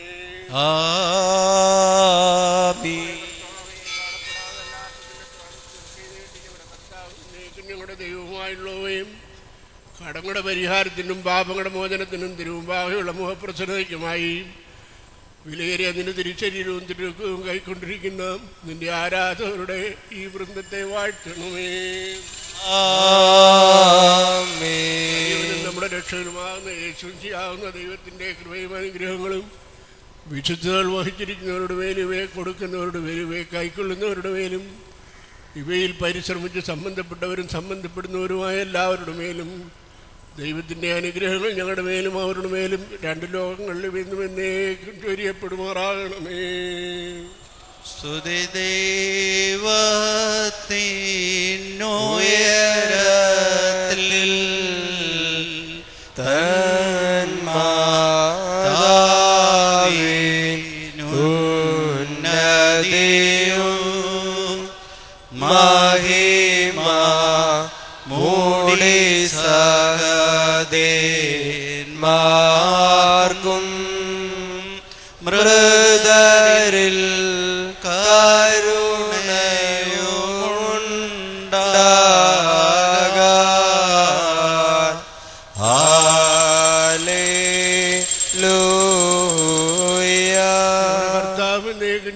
ഞങ്ങളുടെ ദൈവമായുള്ളവയും കടങ്ങളുടെ പരിഹാരത്തിനും പാപങ്ങളുടെ മോചനത്തിനും തിരുമുമ്പാകെയുള്ള മുഖപ്രസന്നതയ്ക്കുമായി വിലയേറിയ നിന്റെ തിരുശരീരവും തിരുക്കവും കൈക്കൊണ്ടിരിക്കുന്ന നിന്റെ ആരാധകരുടെ ഈ വൃന്ദത്തെ വാഴ്ത്തണമേ. നമ്മുടെ രക്ഷകനുമാകുന്ന യേശുവിനാകുന്ന ദൈവത്തിൻ്റെ കൃപയും അനുഗ്രഹങ്ങളും വിശുദ്ധകൾ വഹിച്ചിരിക്കുന്നവരുടെ മേലും ഇവയെ കൊടുക്കുന്നവരുടെ മേലും ഇവയെ കൈക്കൊള്ളുന്നവരുടെ മേലും ഇവയിൽ പരിശ്രമിച്ച് സംബന്ധപ്പെട്ടവരും സംബന്ധപ്പെടുന്നവരുമായ എല്ലാവരുടെ മേലും ദൈവത്തിൻ്റെ അനുഗ്രഹങ്ങൾ ഞങ്ങളുടെ മേലും അവരുടെ മേലും രണ്ട് ലോകങ്ങളിലും എന്നും എന്നേക്കും ചൊരിയപ്പെടുമാറാകണമേ. സ്തുതി ദൈവത്തിനുയരത്തിൽ തന്മാതാവിനുന്നതിയും മഹിമ മൂടി സഹദേന്മാർക്കും മൃതരിൽ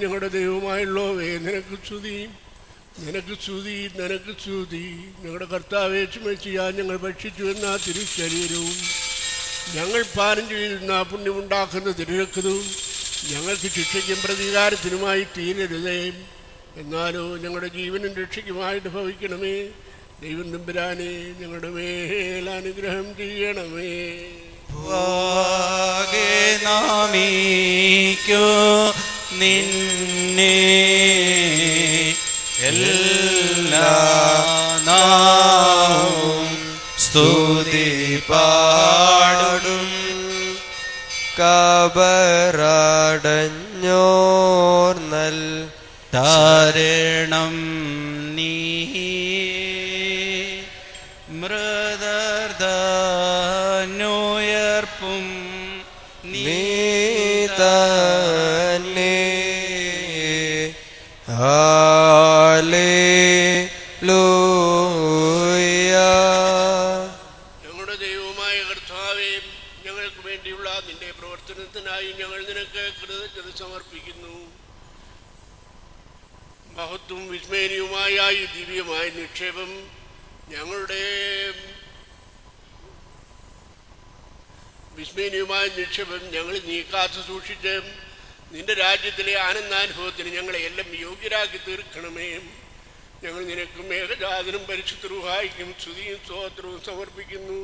ഞങ്ങളുടെ ദൈവമായുള്ളവേ, നിനക്ക് സ്തുതി, നിനക്ക് സ്തുതി, നിനക്ക് സ്തുതി. ഞങ്ങളുടെ കർത്താവേ, ചുമച്ചിയാൻ ഞങ്ങൾ ഭക്ഷിച്ചു എന്ന തിരുശരീരവും ഞങ്ങൾ പാനം ചെയ്യുന്ന പുണ്യമുണ്ടാക്കുന്ന തിരുരക്തവും ഞങ്ങൾക്ക് ശിക്ഷയ്ക്കും പ്രതികാരത്തിനുമായി തീരരുതേ. എന്നാലോ ഞങ്ങളുടെ ജീവനും രക്ഷയ്ക്കുമായിട്ട് ഭവിക്കണമേ. ദൈവം തമ്പുരാനെ, ഞങ്ങളുടെ മേൽ അനുഗ്രഹം ചെയ്യണമേ. നാമിക്കോ നിന്നെ എല്ലാ നാവും സ്തുതി പാടും. കബറടഞ്ഞോർ നൽ താരണം നീ മൃതർദാനുയർപ്പും നീ തന്നെ. ഹല്ലേലൂയ. ഞങ്ങളുടെ ദൈവമായ കർത്താവേ, ഞങ്ങൾക്ക് വേണ്ടിയുള്ള നിന്റെ പ്രവർത്തനത്തിനായി ഞങ്ങൾ നിനക്ക് കൃതജ്ഞത സമർപ്പിക്കുന്നു. മഹത്വം വിസ്മയനീയമായ ഈ ദിവ്യമായ നിക്ഷേപം ഞങ്ങളുടെ ഞങ്ങൾ നീ കാത്തു സൂക്ഷിച്ച് നിന്റെ രാജ്യത്തിലെ ആനന്ദാനുഭവത്തിന് ഞങ്ങളെ എല്ലാം യോഗ്യരാക്കി തീർക്കണമേ. ഞങ്ങൾ നിനക്കും ഏകജാതനും പരിശുദ്ധ റൂഹായിക്കും സ്തുതിയും സ്തോത്രവും സമർപ്പിക്കുന്നു.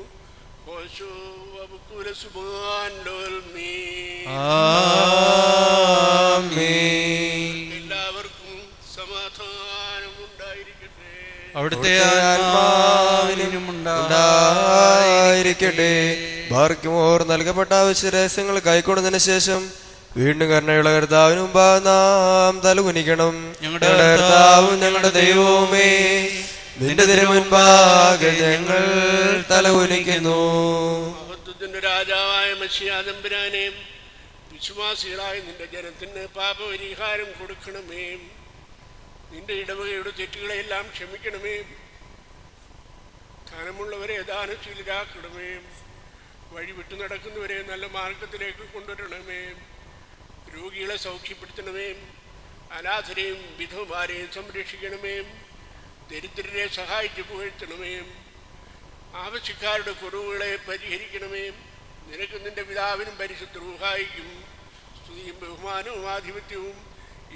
എല്ലാവർക്കും സമാധാനം ഉണ്ടായിരിക്കട്ടെ. അവിടുത്തെ ആത്മാവിനും ഉണ്ടായിരിക്കട്ടെ. ഭാർഗ്യമോർ നൽകപ്പെട്ട അവശ്യ രഹസ്യങ്ങൾ കൈക്കൊണ്ടതിന് ശേഷം വീണ്ടും കരുണയുള്ള കർത്താവിന് മുമ്പാകെ നാം തലകുനിക്കണം. ഞങ്ങളുടെ കർത്താവും ഞങ്ങളുടെ ദൈവവുമേ, നിന്റെ തിരുമുൻപാകെ ഞങ്ങൾ തലകുനിക്കുന്നു. മഹത്വത്തിന്റെ രാജാവായ മശിഹാ തമ്പുരാനെ, വിശ്വാസികളായ നിന്റെ ജനത്തിന് പാപപരിഹാരം കൊടുക്കണമേ. നിന്റെ ഇടവകയുടെ തെറ്റുകളെല്ലാം ക്ഷമിക്കണമേ. ധനമുള്ളവരെ ദാനശീലരാക്കണമേ. വഴി വിട്ടു നടക്കുന്നവരെ നല്ല മാർഗത്തിലേക്ക് കൊണ്ടുവരണമേ. രോഗികളെ സൗഖ്യപ്പെടുത്തണമേ. അനാഥരെയും വിധവമാരെയും സംരക്ഷിക്കണമേ. ദരിദ്രരെ സഹായിച്ചു പുകഴ്ത്തണമേ. ആവശ്യക്കാരുടെ കുറവുകളെ പരിഹരിക്കണമേ. നിനക്ക് നിന്റെ പിതാവിനും പരിശുദ്ധ റൂഹായിക്കും സ്തുതിയും ബഹുമാനവും ആധിപത്യവും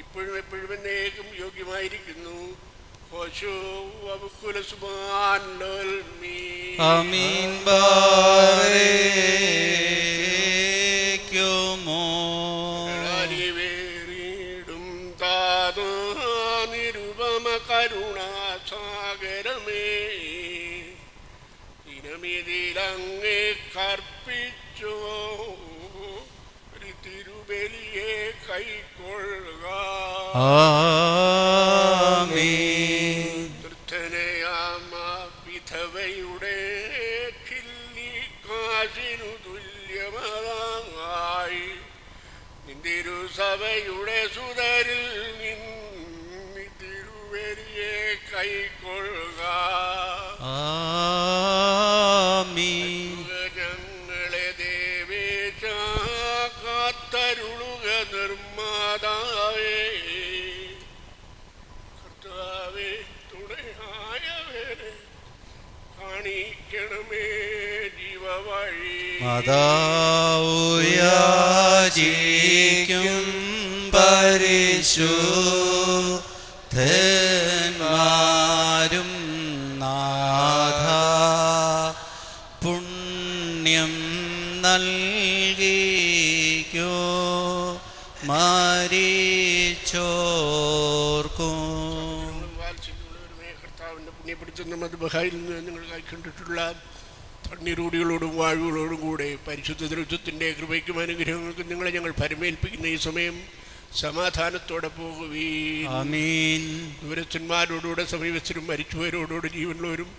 ഇപ്പോഴും എപ്പോഴും എന്നേക്കും യോഗ്യമായിരിക്കുന്നു. ആമീൻ. ബാരേക്കുമോ വേറിടും താതോ നിരുപമ കരുണാസാഗരമേ, ഇനമിതിലങ്ങേ കർപ്പിച്ചോ തിരുബലിയെ കൈക്കൊള്ളുക. തൃപ്തനയാമ വിധവയുടെ ചില്ലിക്കാശിനു തുല്യമായി നിന്തിരു സഭയുടെ സുതരിൽ നിന്ന് തിരുവലിയെ കൈക്കൊള്ളുക. ഞങ്ങളെ ദേവേശ കാത്തരുളുക നിർമ്മാതാവേ. കർത്താവേ, തുണയായവരെ കാണിക്കണമേ ജീവവഴി. മാതാവുയാചിക്കും പരിശുദ്ധന്മാരും നാഥ പുണ്യം നൽകിക്കോ മരിച്ചോർക്കും. കർത്താവിന്റെ പുണ്യപ്പെടുത്തുന്ന മദ്ബഹായിൽ നിന്ന് നിങ്ങൾ കൈക്കൊണ്ടിട്ടുള്ള തണ്ണീരൂടികളോടും വാഴുകളോടും കൂടെ പരിശുദ്ധ ദൃത്വത്തിൻ്റെ കൃപയ്ക്കും അനുഗ്രഹങ്ങൾക്കും നിങ്ങളെ ഞങ്ങൾ പരമേൽപ്പിക്കുന്ന ഈ സമയം സമാധാനത്തോടെ പോകുവീൻ. ദൂരസ്ഥന്മാരോടുകൂടെ സമീപസ്ഥരും മരിച്ചുപോയവരോടുകൂടെ ജീവനുള്ളവരും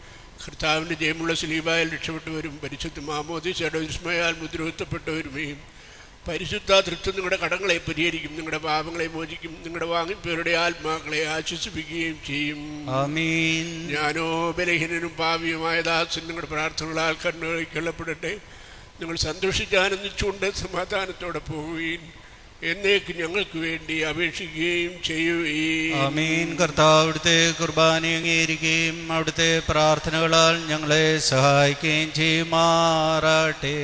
കർത്താവിൻ്റെ ജയമുള്ള സ്ലീബായാൽ രക്ഷപ്പെട്ടവരും പരിശുദ്ധ മാമോദീസയുടെ വിസ്മയാൽ മുദ്രകുത്തപ്പെട്ടവരുമേ, പരിശുദ്ധ തൃത്വം നിങ്ങളുടെ കടങ്ങളെ പരിഹരിക്കും, നിങ്ങളുടെ പാപങ്ങളെ മോചിക്കും, നിങ്ങളുടെ വാങ്ങിപ്പേരുടെ ആത്മാക്കളെ ആശ്വസിപ്പിക്കുകയും ചെയ്യും. ഞാനോ ബലഹീനനും പാപിയുമായ ദാസൻ നിങ്ങളുടെ പ്രാർത്ഥനകളാൽ കരുണയ്ക്കൊള്ളപ്പെടട്ടെ. നിങ്ങൾ സന്തോഷിച്ചാനന്ദിച്ചുകൊണ്ട് സമാധാനത്തോടെ പോവുകയും എന്നേക്ക് ഞങ്ങൾക്ക് വേണ്ടി അപേക്ഷിക്കുകയും ചെയ്യുകയും. കർത്താവ് അവിടുത്തെ കുർബാന അംഗീകരിക്കുകയും അവിടുത്തെ പ്രാർത്ഥനകളാൽ ഞങ്ങളെ സഹായിക്കുകയും ചെയ്യുമാറാട്ടെ.